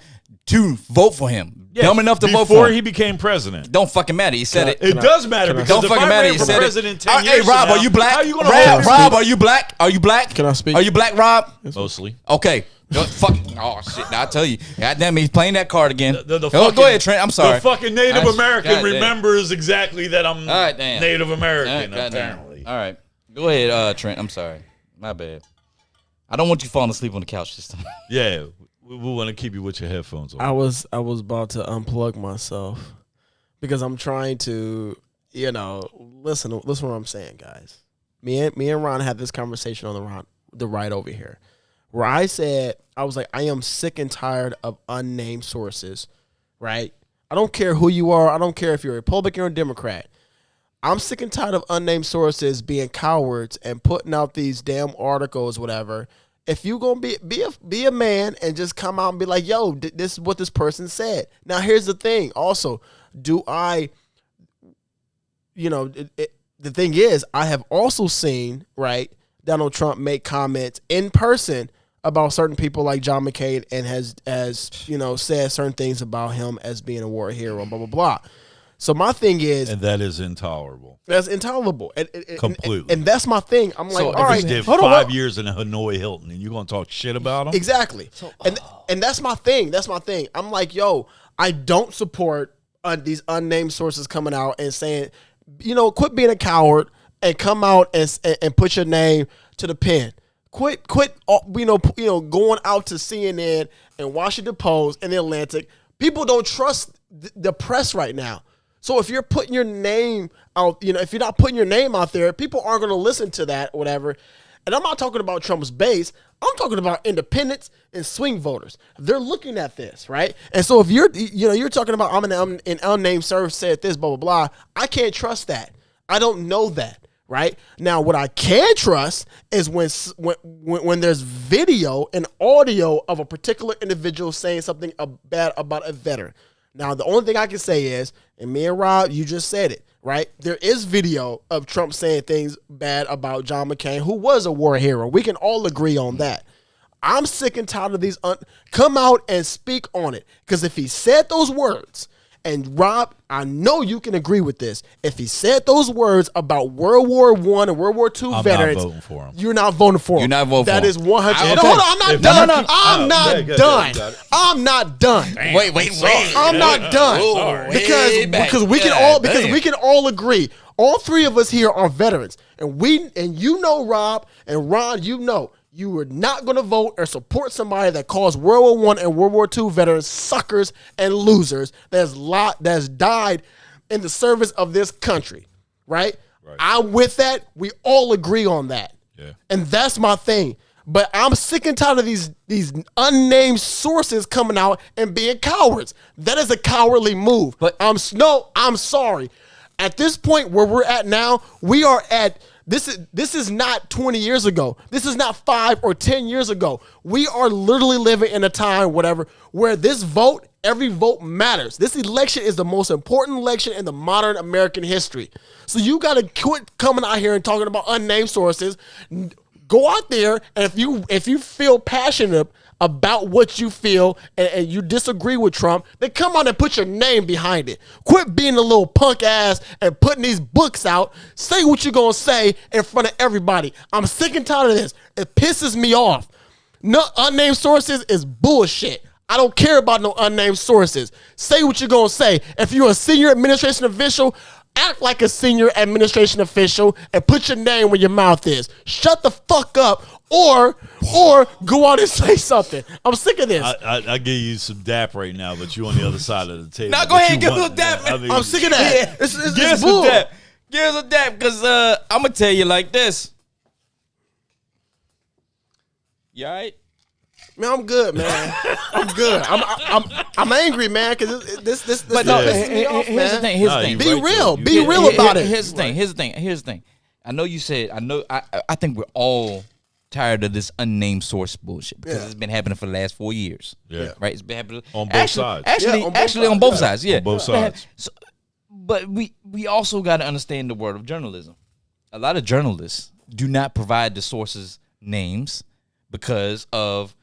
to vote for him. Dumb enough to vote for before him. he became president. Don't fucking matter. He said it. It does matter because Don't if fucking I matter. ran He for said president it. 10 years Hey, Rob, from now, are you black? How are you gonna hold Rob, are you black? Are you black? Can I speak? Are you black, Rob? Mostly. Okay. Fuck. Oh shit! Now I tell you, goddamn, he's playing that card again. The Go ahead, Trent. I'm sorry. The fucking Native American goddamn. remembers exactly that I'm Goddamn. Native American. Goddamn. Apparently. All right. Go ahead, Trent. I'm sorry. My bad. I don't want you falling asleep on the couch this time. Yeah, we want to keep you with your headphones on. I was about to unplug myself because I'm trying to, listen what I'm saying, guys. Me and Ron had this conversation on the right over here, where I said I was like, I am sick and tired of unnamed sources, right? I don't care who you are. I don't care if you're a Republican or a Democrat. I'm sick and tired of unnamed sources being cowards and putting out these damn articles, whatever. If you gonna be a man and just come out and be like, yo, this is what this person said. Now here's the thing. Also, the thing is, I have also seen Donald Trump make comments in person about certain people like John McCain and has said certain things about him as being a war hero, blah blah blah. So my thing is, and that is intolerable. That's intolerable. Completely. And that's my thing. I'm like, all right, he did hold 5 years in a Hanoi Hilton, and you're gonna talk shit about him? Exactly. And that's my thing. That's my thing. I'm like, yo, I don't support these unnamed sources coming out and saying, quit being a coward and come out and put your name to the pen. Quit, going out to CNN and Washington Post and the Atlantic. People don't trust the press right now. So if you're putting your name out, if you're not putting your name out there, people aren't going to listen to that or whatever. And I'm not talking about Trump's base. I'm talking about independents and swing voters. They're looking at this, right? And so if you're talking about I'm an unnamed source said this, blah, blah, blah. I can't trust that. I don't know that, right? Now, what I can trust is when there's video and audio of a particular individual saying something bad about a veteran. Now, the only thing I can say is, and me and Rob, you just said it, right? There is video of Trump saying things bad about John McCain, who was a war hero. We can all agree on that. I'm sick and tired of these. Come out and speak on it. Because if he said those words, and Rob, I know you can agree with this. If he said those words about World War I and World War II veterans, not voting for him. You're not voting for him. You're not voting for him. That is 100. Okay. No, hold on. I'm not done. I'm not done. Got it. I'm not done. Damn, Wait. I'm not done Sorry. because we can all agree All three of us here are veterans, and you know, Rob and Ron, you know, you were not going to vote or support somebody that calls World War I and World War II veterans suckers and losers that's died in the service of this country, right? I'm with that. We all agree on that. Yeah. And that's my thing. But I'm sick and tired of these unnamed sources coming out and being cowards. That is a cowardly move. But I'm sorry. At this point where we're at now, we are at this is not 20 years ago. This is not 5 or 10 years ago. We are literally living in a time, where this vote, every vote matters. This election is the most important election in the modern American history. So you got to quit coming out here and talking about unnamed sources. Go out there, and if you feel passionate about what you feel and you disagree with Trump, then come on and put your name behind it. Quit being a little punk ass and putting these books out. Say what you're going to say in front of everybody. I'm sick and tired of this. It pisses me off. No unnamed sources is bullshit. I don't care about no unnamed sources. Say what you're going to say. If you're a senior administration official, act like a senior administration official and put your name where your mouth is. Shut the fuck up or go out and say something. I'm sick of this. I give you some dap right now, but you on the other side of the table. Now go ahead and give us a dap, man. I'm sick of that. Give us a dap. Give us a dap, because I'm going to tell you like this. You all right? Man, I'm good, man. I'm good. I'm angry, man, because this. But no, here's the thing. Be real. Be real about it. Here's the thing. I know you said. I think we're all tired of this unnamed source bullshit because it's been happening for the last 4 years. Yeah. Right. It's been happening on both sides. Actually, on both sides. Yeah. On both sides. So, but we also got to understand the world of journalism. A lot of journalists do not provide the sources' names because of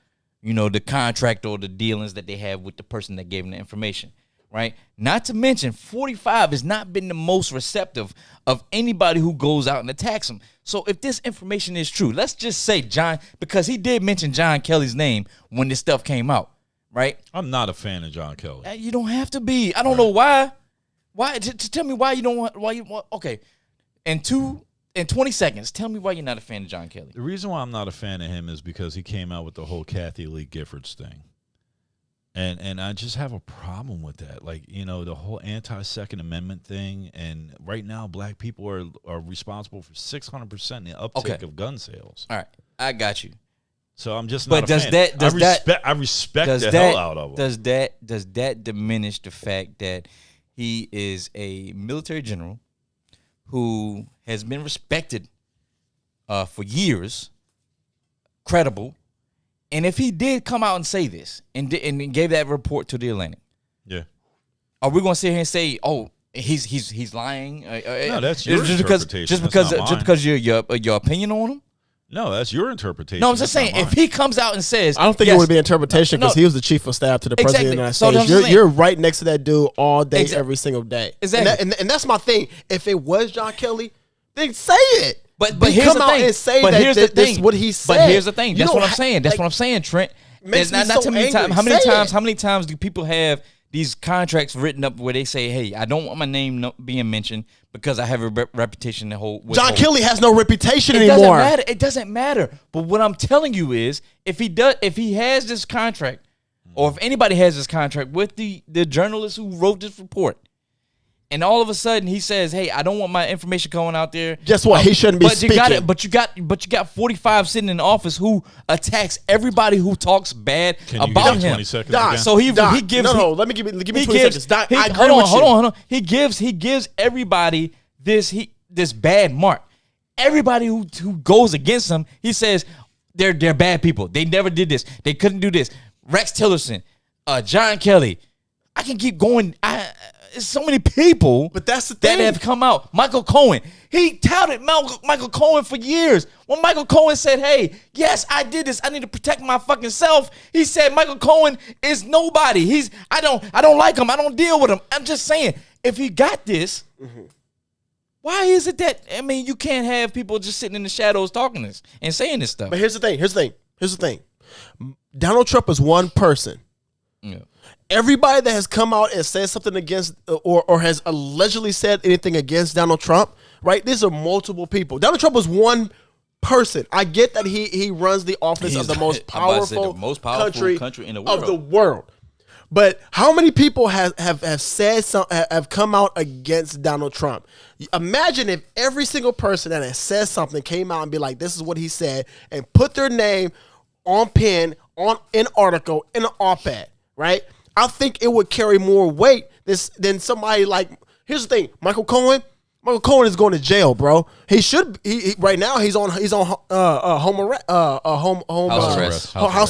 the contract or the dealings that they have with the person that gave them the information, right? Not to mention, 45 has not been the most receptive of anybody who goes out and attacks him. So if this information is true, let's just say John, because he did mention John Kelly's name when this stuff came out, right? I'm not a fan of John Kelly. You don't have to be. I don't know why. Why? Tell me why you don't want. Why you want? Okay, in 20 seconds, tell me why you're not a fan of John Kelly. The reason why I'm not a fan of him is because he came out with the whole Kathy Lee Giffords thing. And I just have a problem with that. Like, the whole anti-Second Amendment thing. And right now, black people are responsible for 600% in the uptick of gun sales. All right. I got you. So I'm just not a fan. I respect the hell out of him. Does that diminish the fact that he is a military general who has been respected for years, credible, and if he did come out and say this and gave that report to the Atlantic, are we going to sit here and say, "Oh, he's lying"? No, that's your interpretation. Just because your opinion on him. No, that's your interpretation. No, I'm just saying, if he comes out and says, I don't think it would be interpretation because he was the chief of staff to the president of the United States. So you're right next to that dude all day, every single day. Exactly. And that's my thing. If it was John Kelly, then say it. But here's the thing. And say that that's what he said. But here's the thing. That's what I'm saying. That's what I'm saying, Trent. Not too many times. How many times do people have these contracts written up where they say, "Hey, I don't want my name being mentioned because I have a reputation to hold." John Kelly has no reputation anymore. It doesn't matter. But what I'm telling you is, if he has this contract, or if anybody has this contract with the journalist who wrote this report, and all of a sudden he says, "Hey, I don't want my information going out there." Guess what? He shouldn't be speaking. But you got 45 sitting in the office who attacks everybody who talks bad about him. 20 seconds again? So he gives no. Let me give me 20 seconds. Doc, I agree with you. Hold on. He gives everybody this bad mark. Everybody who goes against him, he says they're bad people. They never did this. They couldn't do this. Rex Tillerson, John Kelly. I can keep going. So many people, but that's the thing, that have come out. Michael Cohen, he touted Michael Cohen for years. When Michael Cohen said, "Hey, yes, I did this. I need to protect my fucking self," he said Michael Cohen is nobody. I don't like him. I don't deal with him. I'm just saying, if he got this, why is it that you can't have people just sitting in the shadows talking this and saying this stuff? But here's the thing. Donald Trump is one person. Yeah. Everybody that has come out and said something against or has allegedly said anything against Donald Trump, right? These are multiple people. Donald Trump was one person. I get that he runs the office of the most powerful, country in the world. of the world. But how many people have said have come out against Donald Trump? Imagine if every single person that has said something came out and be like, "This is what he said," and put their name on pen, on an article, in an op-ed, right? I think it would carry more weight than somebody like. Here's the thing, Michael Cohen. Michael Cohen is going to jail, bro. He should. He right now he's on house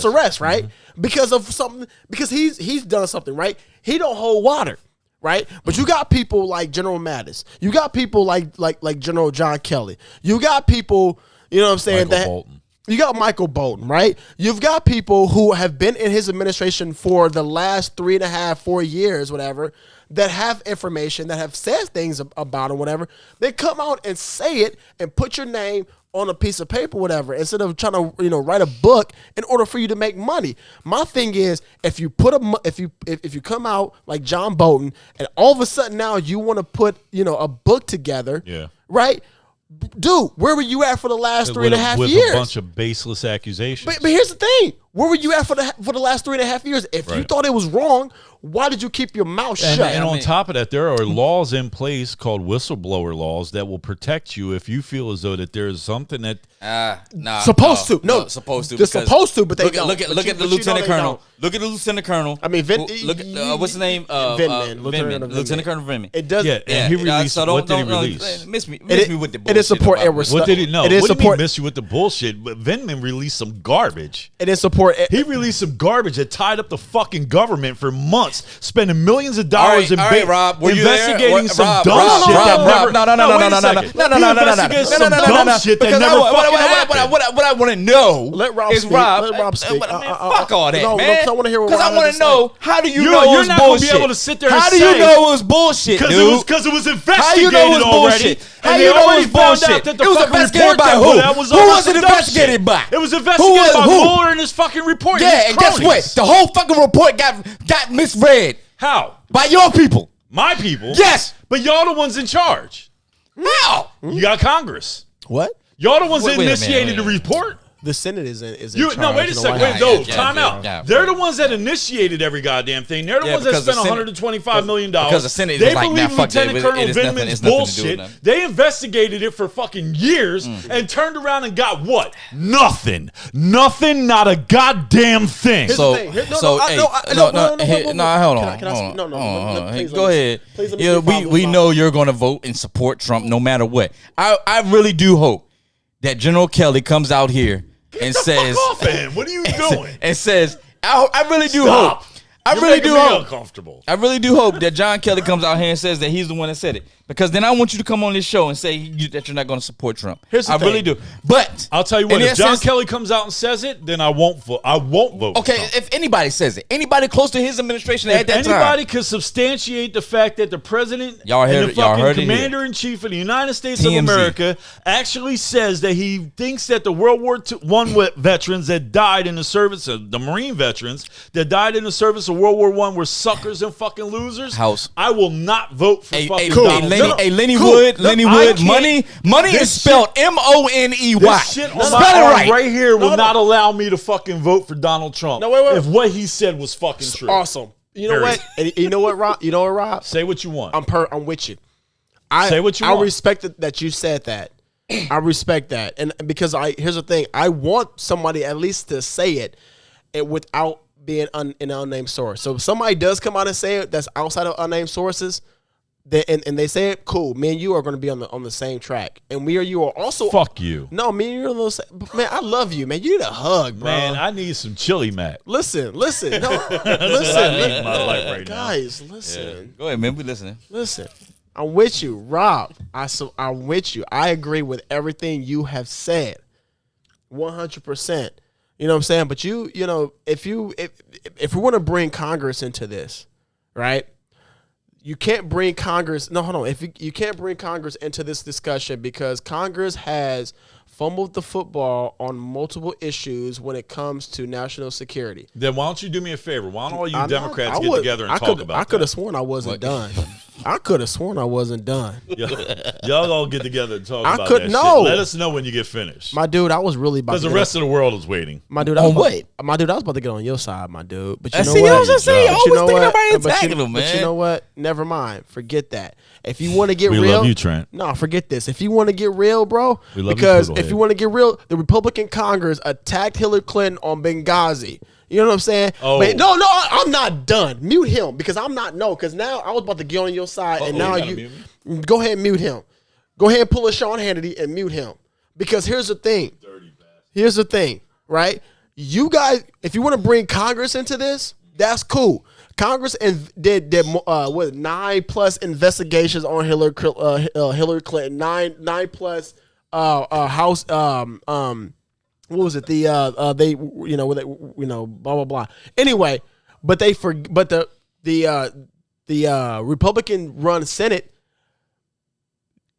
arrest, right? Mm-hmm. Because of something. Because he's done something, right? He don't hold water, right? But you got people like General Mattis. You got people like General John Kelly. You got people, you know what I'm saying? Bolton. You got Michael Bolton, right? You've got people who have been in his administration for the last 3.5, 4 years, whatever, that have information, that have said things about him, whatever. They come out and say it and put your name on a piece of paper, whatever, instead of trying to, write a book in order for you to make money. My thing is, if you come out like John Bolton and all of a sudden now you want to put, a book together, right? Dude, where were you at for the last 3.5 years? With a bunch of baseless accusations. But here's the thing. Where were you at for the last 3.5 years? If you thought it was wrong, why did you keep your mouth shut? And on top of that, there are laws in place called whistleblower laws that will protect you if you feel as though that there is something that supposed to. They're supposed to, but they don't. Look at the lieutenant colonel. Look at the lieutenant colonel. I mean, look at what's his name? Vindman. Lieutenant Colonel Vindman. It does. Yeah, and he released. What did he release? Miss me with the bullshit. It is support Edward Snowden. What did he know? What do you mean miss you with the bullshit? But Vindman released some garbage. It is support. He released some garbage that tied up the fucking government for months, spending millions of dollars Rob, were you investigating some Rob, dumb shit that never. No. Investigating some dumb shit that never fucking happened. What I want to know Let Rob is speak. Rob. Let Rob speak. Fuck all that, no, man. Because I want to hear what Because I want to know, how do you know it You're was not going to bullshit? be able to sit there and how say. do you know it was bullshit, dude? Because it was How investigated you know it was already. bullshit? How you know it was bullshit? It was investigated by who? Who was it investigated by? It was investigated by Mueller in his fucking report. Yeah, and guess what? The whole fucking report got misread. How? By your people. My people? Yes. But y'all the ones in charge. How? You got Congress. What? Y'all the ones that Wait a initiated minute. the report. The Senate is in You, charge. no, wait a second. Wait, no, time out. They're the ones that initiated every goddamn thing. They're the ones that spent $125 million. Because the Senate They is like, believe nah, fuck Lieutenant that. Colonel It is nothing- Vindman's it's nothing to do with bullshit. nothing. They investigated it for fucking years and turned around and got what? Nothing. Nothing, not a goddamn thing. So, Here's the thing. hold on. Can I speak? No, please, Go ahead. Please let me Yeah, speak. we know you're going to vote and support Trump no matter what. I really do hope that General Kelly comes out here and says, Fuck off of him. What are you doing? and says, I really do Stop. hope. I You're really making do me hope. uncomfortable. I really do hope that John Kelly comes out here and says that he's the one that said it. Because then I want you to come on this show and say that you're not going to support Trump. Here's the I thing. really do. But I'll tell you what, in if John essence- Kelly comes out and says it, then I won't vote. I won't vote for Okay, Trump. if anybody says it, anybody close to his administration at If that anybody time. could substantiate the fact that the president Y'all heard and the it- y'all fucking heard it here. commander-in-chief of the United States TMZ. of America actually says that he thinks that the World War I veterans that died in the service of the Marine veterans that died in the service of World War I were suckers and fucking losers, House. I will not vote for fucking cool. Donald Trump. Lenny Cool. Wood, No, Lenny I Wood, can't- money this is spelled MONEY. This shit on Spell my it arm right. here will No. not allow me to fucking vote for Donald Trump. No, wait. If what he said was fucking true. Awesome. You know Period. what? And you know what, Rob? You know what, Rob? Say what you want. I'm with you. Say what you I want. respect that you said that. I respect that, and because here's the thing. I want somebody at least to say it without being an unnamed source. So if somebody does come out and say it that's outside of unnamed sources, and they say it, cool. Me and you are going to be on the same track, and me or you are also. Fuck you. No, me and you are on the same. Man, I love you, man. You need a hug, bro. Man, I need some chili, Mac. Listen. No, listen. I need in my life right now. Guys, listen. Go ahead, man. We listening. Listen, I'm with you, Rob. I'm with you. I agree with everything you have said, 100%. You know what I'm saying? But you know, if we want to bring Congress into this, right? You can't bring Congress. No, hold on. If you can't bring Congress into this discussion because Congress has fumbled the football on multiple issues when it comes to national security. Then why don't you do me a favor? Why don't all you Democrats get together and talk about I could have that? sworn I wasn't done. I could have sworn I wasn't done. Y'all all get together and talk about that no. shit. Let us know when you get finished. My dude, I was really about to. Because the rest of the world is waiting. My dude, I was about to get on your side, my dude. But you know see, what? I was just saying, always thinking about attacking him, man. But you know what? Never mind. Forget that. If you want to get we real, love you, Trent. No, forget this. If you want to get real, bro, We love because you, if you want to get real, the Republican Congress attacked Hillary Clinton on Benghazi. You know what I'm saying? Oh. But no, I'm not done. Mute him because I'm not. No, because now I was about to get on your side, and now you go ahead and mute him. Go ahead and pull a Sean Hannity and mute him. Because here's the thing. Here's the thing, right? You guys, if you want to bring Congress into this, that's cool. Congress did 9+ investigations on Hillary Clinton. Nine plus House what was it? They blah blah blah. Anyway, but the Republican run Senate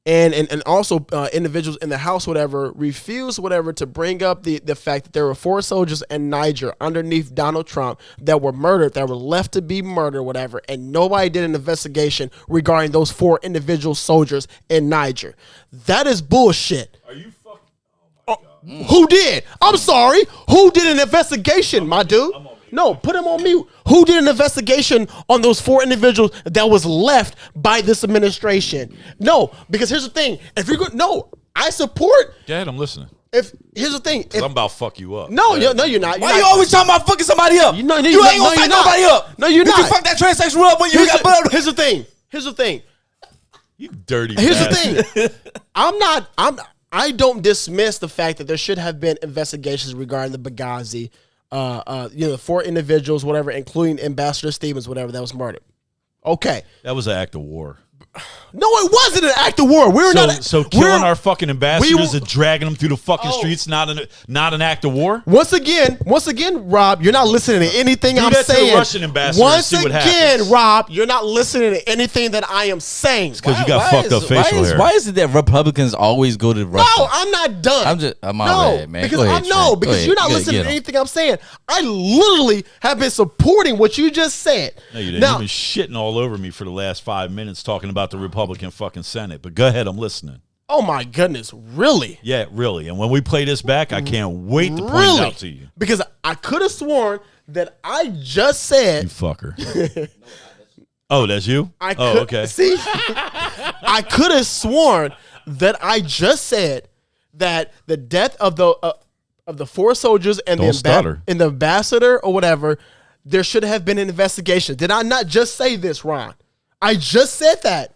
and also individuals in the House, whatever, refused whatever to bring up the fact that there were 4 soldiers in Niger underneath Donald Trump that were murdered, that were left to be murdered, whatever, and nobody did an investigation regarding those 4 individual soldiers in Niger. That is bullshit. Are you fucking? Who did? I'm sorry. Who did an investigation, my dude? No, put him on mute. Who did an investigation on those 4 individuals that was left by this administration? No, because here's the thing. If you're good, no, I support. Dad, I'm listening. Here's the thing. I'm about to fuck you up. No, you're not. Why you always talking about fucking somebody up? You ain't gonna fuck nobody up. No, you're not. You fuck that transsexual up when you got butt. Here's the thing. You dirty. Here's the thing. I don't dismiss the fact that there should have been investigations regarding the Benghazi, 4 individuals, whatever, including Ambassador Stevens, whatever, that was murdered. Okay. That was an act of war. No, it wasn't an act of war. So killing our fucking ambassadors and dragging them through the fucking streets, not an act of war. Once again, Rob, you're not listening to anything I'm saying. To the Russian ambassador. Once again, Rob, you're not listening to anything that I am saying. Because you got fucked up facial hair. Why is it that Republicans always go to Russia? No, I'm not done. I'm my bad, man. Because you're not listening to anything I'm saying. I literally have been supporting what you just said. No, you didn't. You've been shitting all over me for the last 5 minutes talking about the Republican fucking Senate. But go ahead, I'm listening. Oh my goodness, really? Yeah, really. And when we play this back, I can't wait to point it out to you. Because I could have sworn that I just said, you fucker. Oh, that's you? Okay. See, I could have sworn that I just said that the death of the 4 soldiers and the ambassador or whatever, there should have been an investigation. Did I not just say this, Ron? I just said that.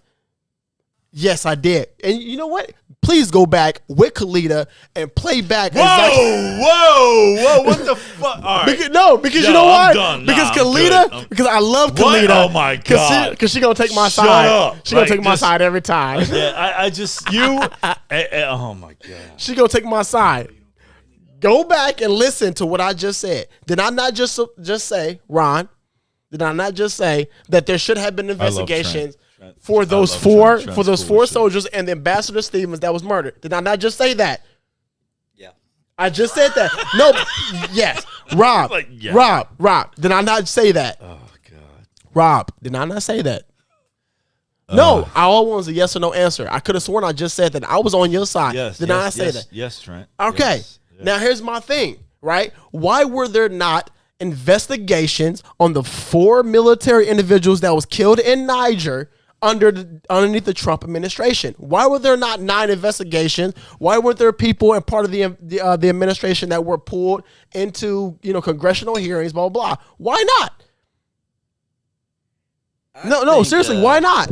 Yes, I did. And you know what? Please go back with Khalida and play back. Whoa, what the fuck? All right. Because you know why? Because Khalida, because I love Khalida. Oh my God. Because she going to take my Shut side. up. She going to take my side every time. Yeah, oh my God. She going to take my side. Go back and listen to what I just said. Did I not just say, Ron, did I not just say that there should have been investigations for those 4 soldiers and the Ambassador Stevens that was murdered? Did I not just say that? Yeah. I just said that. No, yes. Rob, Rob, did I not say that? Oh, God. Rob, did I not say that? No, all I want was a yes or no answer. I could have sworn I just said that. I was on your side. Did I not say that? Yes, Trent. Okay. Yes. Now, here's my thing, right? Why were there not investigations on the 4 military individuals that was killed in Niger underneath the Trump administration? Why were there not 9 investigations? Why weren't there people and part of the administration that were pulled into congressional hearings? Blah blah blah. Why not? No, seriously, why not?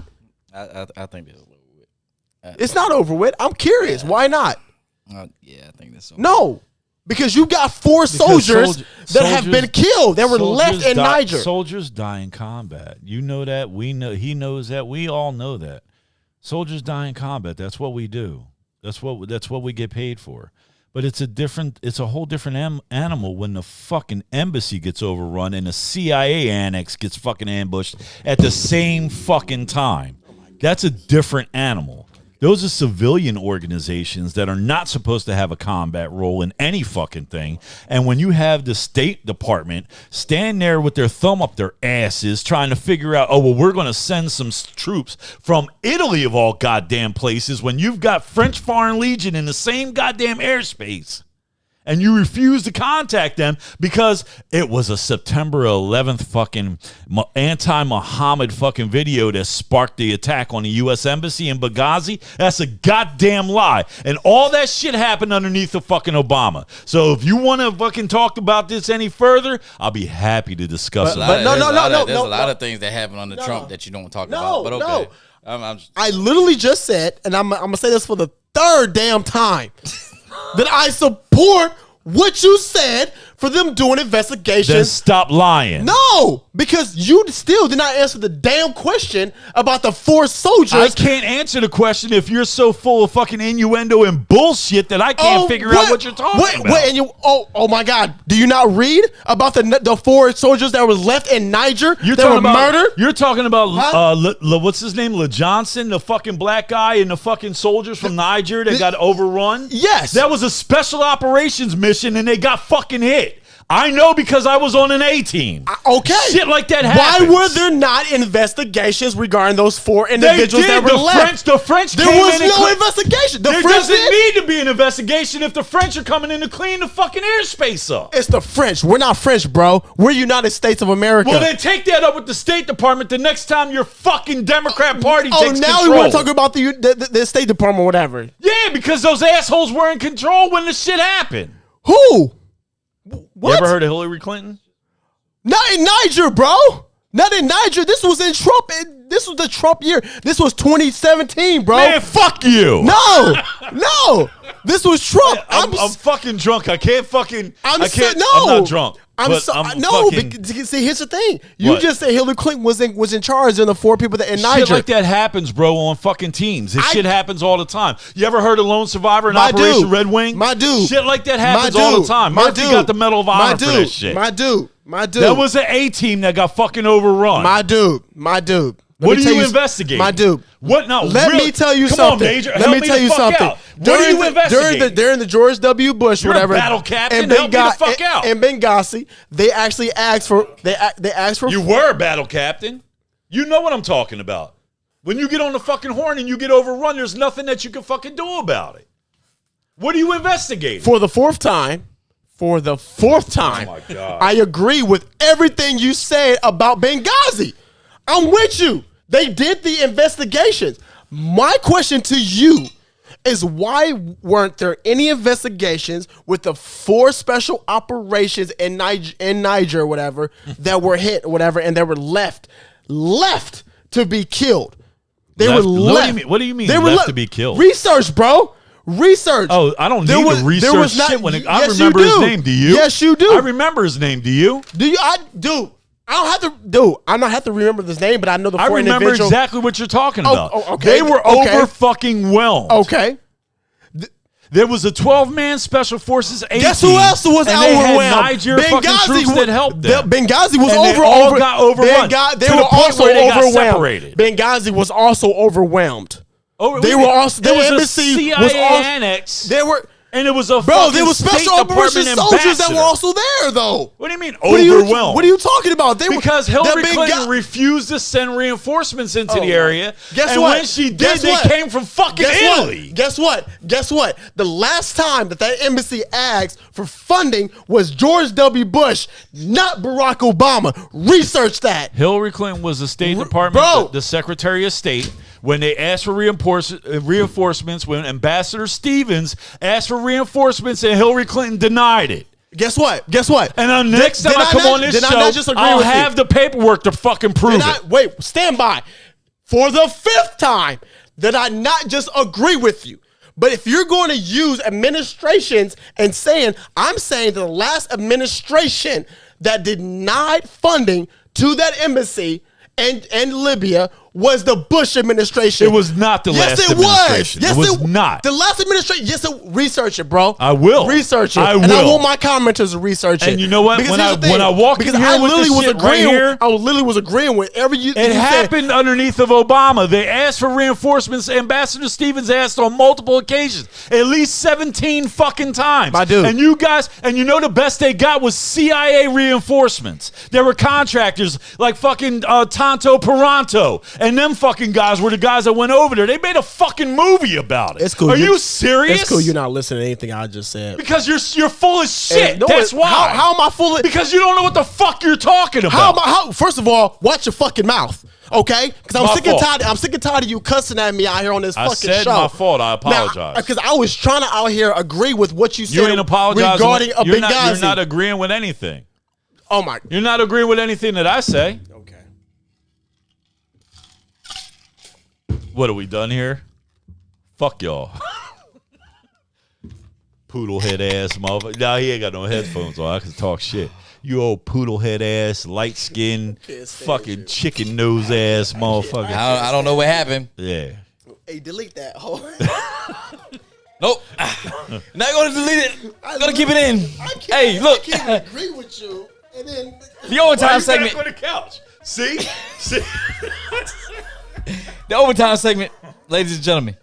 I think this is over with. It's not over with. I'm curious. Why not? Yeah, I think that's over. No. Because you got 4 soldiers that have been killed. That were left in Niger. Soldiers die in combat. You know that. We know. He knows that. We all know that. Soldiers die in combat. That's what we do. That's what we get paid for. But it's a whole different animal when the fucking embassy gets overrun and the CIA annex gets fucking ambushed at the same fucking time. That's a different animal. Those are civilian organizations that are not supposed to have a combat role in any fucking thing. And when you have the State Department stand there with their thumb up their asses trying to figure out, oh, well, we're going to send some troops from Italy of all goddamn places when you've got French Foreign Legion in the same goddamn airspace. And you refuse to contact them because it was a September 11th fucking anti-Muhammad fucking video that sparked the attack on the U.S. Embassy in Benghazi. That's a goddamn lie. And all that shit happened underneath the fucking Obama. So if you want to fucking talk about this any further, I'll be happy to discuss it. But there's a lot of things that happened under Trump that you don't talk about. But okay. I literally just said, and I'm going to say this for the third damn time, that I support what you said for them doing investigations. Then stop lying. No, because you still did not answer the damn question about the 4 soldiers. I can't answer the question if you're so full of fucking innuendo and bullshit that I can't figure out what you're talking about. And oh my God, do you not read about the 4 soldiers that were left in Niger that were murdered? You're talking about what's his name, Johnson, the fucking black guy, and the fucking soldiers from Niger that got overrun? Yes. That was a special operations mission and they got fucking hit. I know because I was on an A team. Okay. Shit like that happens. Why were there not investigations regarding those 4 individuals that were left? The French there was no investigation. There doesn't need to be an investigation if the French are coming in to clean the fucking airspace up. It's the French. We're not French, bro. We're United States of America. Well, then take that up with the State Department the next time your fucking Democrat Party takes control. Oh, now we want to talk about the State Department or whatever. Yeah, because those assholes were in control when the shit happened. Who? What? You ever heard of Hillary Clinton? Not in Niger, bro. Not in Niger. This was in Trump. This was the Trump year. This was 2017, bro. Man, fuck you. No. This was Trump. I'm fucking drunk. I can't fucking. I'm not drunk. See, here's the thing. You just said Hillary Clinton was in charge and the 4 people that in Niger. Shit like that happens, bro, on fucking teams. This shit happens all the time. You ever heard of Lone Survivor and Operation Red Wing? My dude. Shit like that happens all the time. Murphy got the Medal of Honor for that shit. My dude. That was an A team that got fucking overrun. My dude. What are you investigating? My dude. What? No. Let me tell you something. Come on, Major. Let me tell you something. What are you investigating? During the George W. Bush, You're whatever, a battle captain. Help me the fuck out. In Benghazi, they actually asked for. They asked for. You were a battle captain. You know what I'm talking about. When you get on the fucking horn and you get overrun, there's nothing that you can fucking do about it. What are you investigating? For the 4th time. Oh my God. I agree with everything you said about Benghazi. I'm with you. They did the investigations. My question to you is why weren't there any investigations with the 4 special operations in Niger or whatever that were hit or whatever and they were left to be killed? They were left. What do you mean left to be killed? Research, bro. Research. Oh, I don't need to research shit when I remember his name. Do you? Yes, you do. I remember his name. Do you? Do you? I do. I don't have to do. I don't have to remember this name, but I know the 4 individuals. I remember exactly what you're talking about. Okay. They were over fucking whelmed. Okay. There was a 12-man special forces A team. Guess who else was overwhelmed? Niger fucking troops that helped them. Benghazi was and they all got overrun. They were also overwhelmed. Benghazi was also overwhelmed. They were also the embassy CIA was also annex. They were. And it was a there was special operations soldiers that were also there, though. What do you mean overwhelmed? What are you talking about? Because Hillary Clinton refused to send reinforcements into the area. Guess what? When she did, they came from fucking Italy. Guess what? The last time that embassy asked for funding was George W. Bush, not Barack Obama. Research that. Hillary Clinton was the State Department, the Secretary of State. When they asked for reinforcements, when Ambassador Stevens asked for reinforcements and Hillary Clinton denied it. Guess what? And the next time I come on this show, I'll have the paperwork to fucking prove it. Wait, stand by. For the 5th time, did I not just agree with you? But if you're going to use administrations and I'm saying the last administration that denied funding to that embassy and Libya was the Bush administration. It was not the last administration. Yes, it was not. The last administration. Yes, research it, bro. I will. Research it. I And I will. want my commenters to research it. And you know what? Because When here's the thing. I walk in Because here I with literally this was shit right agreeing. here, I literally was agreeing with every you. it happened underneath of Obama. They asked for reinforcements. Ambassador Stevens asked on multiple occasions, at least 17 fucking times. My dude. And you guys, and you know the best they got was CIA reinforcements. There were contractors like fucking Tonto Peranto, and them fucking guys were the guys that went over there. They made a fucking movie about it. It's cool. Are you serious? It's cool. You're not listening to anything I just said. Because you're full of shit. No, That's why. How am I full of? Because you don't know what the fuck you're talking about. How am I? First of all, watch your fucking mouth, okay? Because I'm My sick and fault. tired. I'm sick and tired of you cussing at me out here on this I fucking said show. my fault. I apologize. Because I was trying to out here agree with what you said. You ain't apologizing regarding a you're Benghazi. you're not agreeing with anything. Oh my. You're not agreeing with anything that I say. Okay. What are we done here? Fuck y'all. Poodle head ass motherfucker. Nah, he ain't got no headphones on. I can talk shit. You old poodle head ass, light skin, fucking chicken nose ass motherfucker. I don't know what happened. Yeah. Hey, delete that. Nope. Not going to delete it. I'm going to keep it in. Hey, look. I can't agree with you. And then The overtime Why you segment. back on the couch? See? See? The overtime segment, ladies and gentlemen,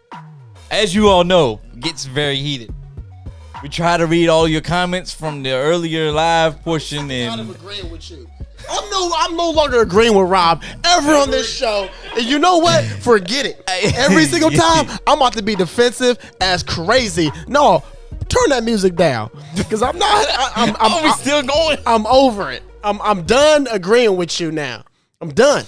as you all know, gets very heated. We try to read all your comments from the earlier live portion, I'm and agreeing with you. I'm no longer agreeing with Rob ever on this show. And you know what? Forget it. Every single time, I'm about to be defensive as crazy. No, turn that music down because I'm not. we still going. I'm over it. I'm done agreeing with you now. I'm done.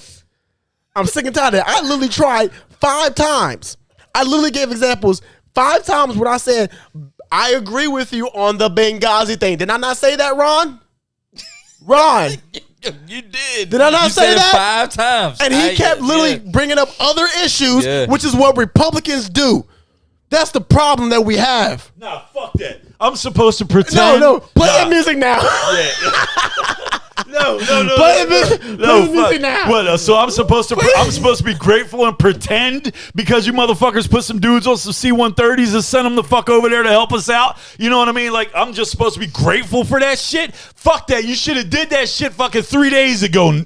I'm sick and tired of it. I literally tried 5 times. I literally gave examples 5 times when I said I agree with you on the Benghazi thing. Did I not say that, Ron? Ron. You did. Did I not you say said that? It 5 times. And he kept literally bringing up other issues, which is what Republicans do. That's the problem that we have. Nah, fuck that. I'm supposed to pretend. No, play that music now. No, Play the music now. What? So I'm supposed to be grateful and pretend because you motherfuckers put some dudes on some C-130s and sent them the fuck over there to help us out. You know what I mean? Like I'm just supposed to be grateful for that shit. Fuck that. You should have did that shit fucking 3 days ago.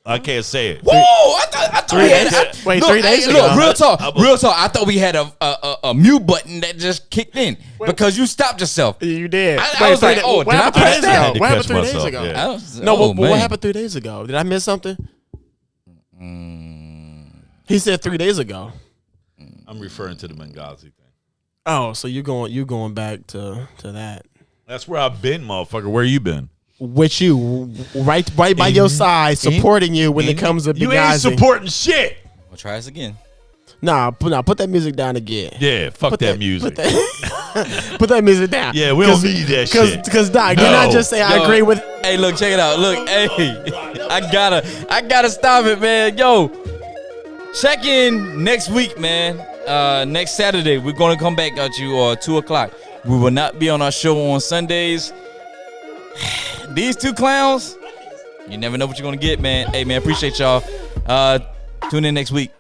I can't say it. Whoa! I thought we had. Wait, look, 3 days hey, ago? Look, real talk. I thought we had a mute button that just kicked in because you stopped yourself. You did. I was like, oh, did I press that? I had to What happened catch 3 days myself, ago? yeah. No, Oh, but what man. happened 3 days ago? Did I miss something? He said 3 days ago. I'm referring to the Benghazi thing. Oh, so you going back to that? That's where I've been, motherfucker. Where you been? With you, right by your side, supporting you when it comes to You ain't Benghazi. supporting shit. We'll try this again. Nah, put that music down again. Yeah, fuck that music. Put that music down. Yeah, we don't need that shit. Because Doc, did I just say I Yo, agree with? Hey, look, check it out. Look, hey, I gotta stop it, man. Yo, check in next week, man. Next Saturday, we're gonna come back at you 2:00. We will not be on our show on Sundays. These 2 clowns, you never know what you're gonna get, man. Hey, man, appreciate y'all. Tune in next week.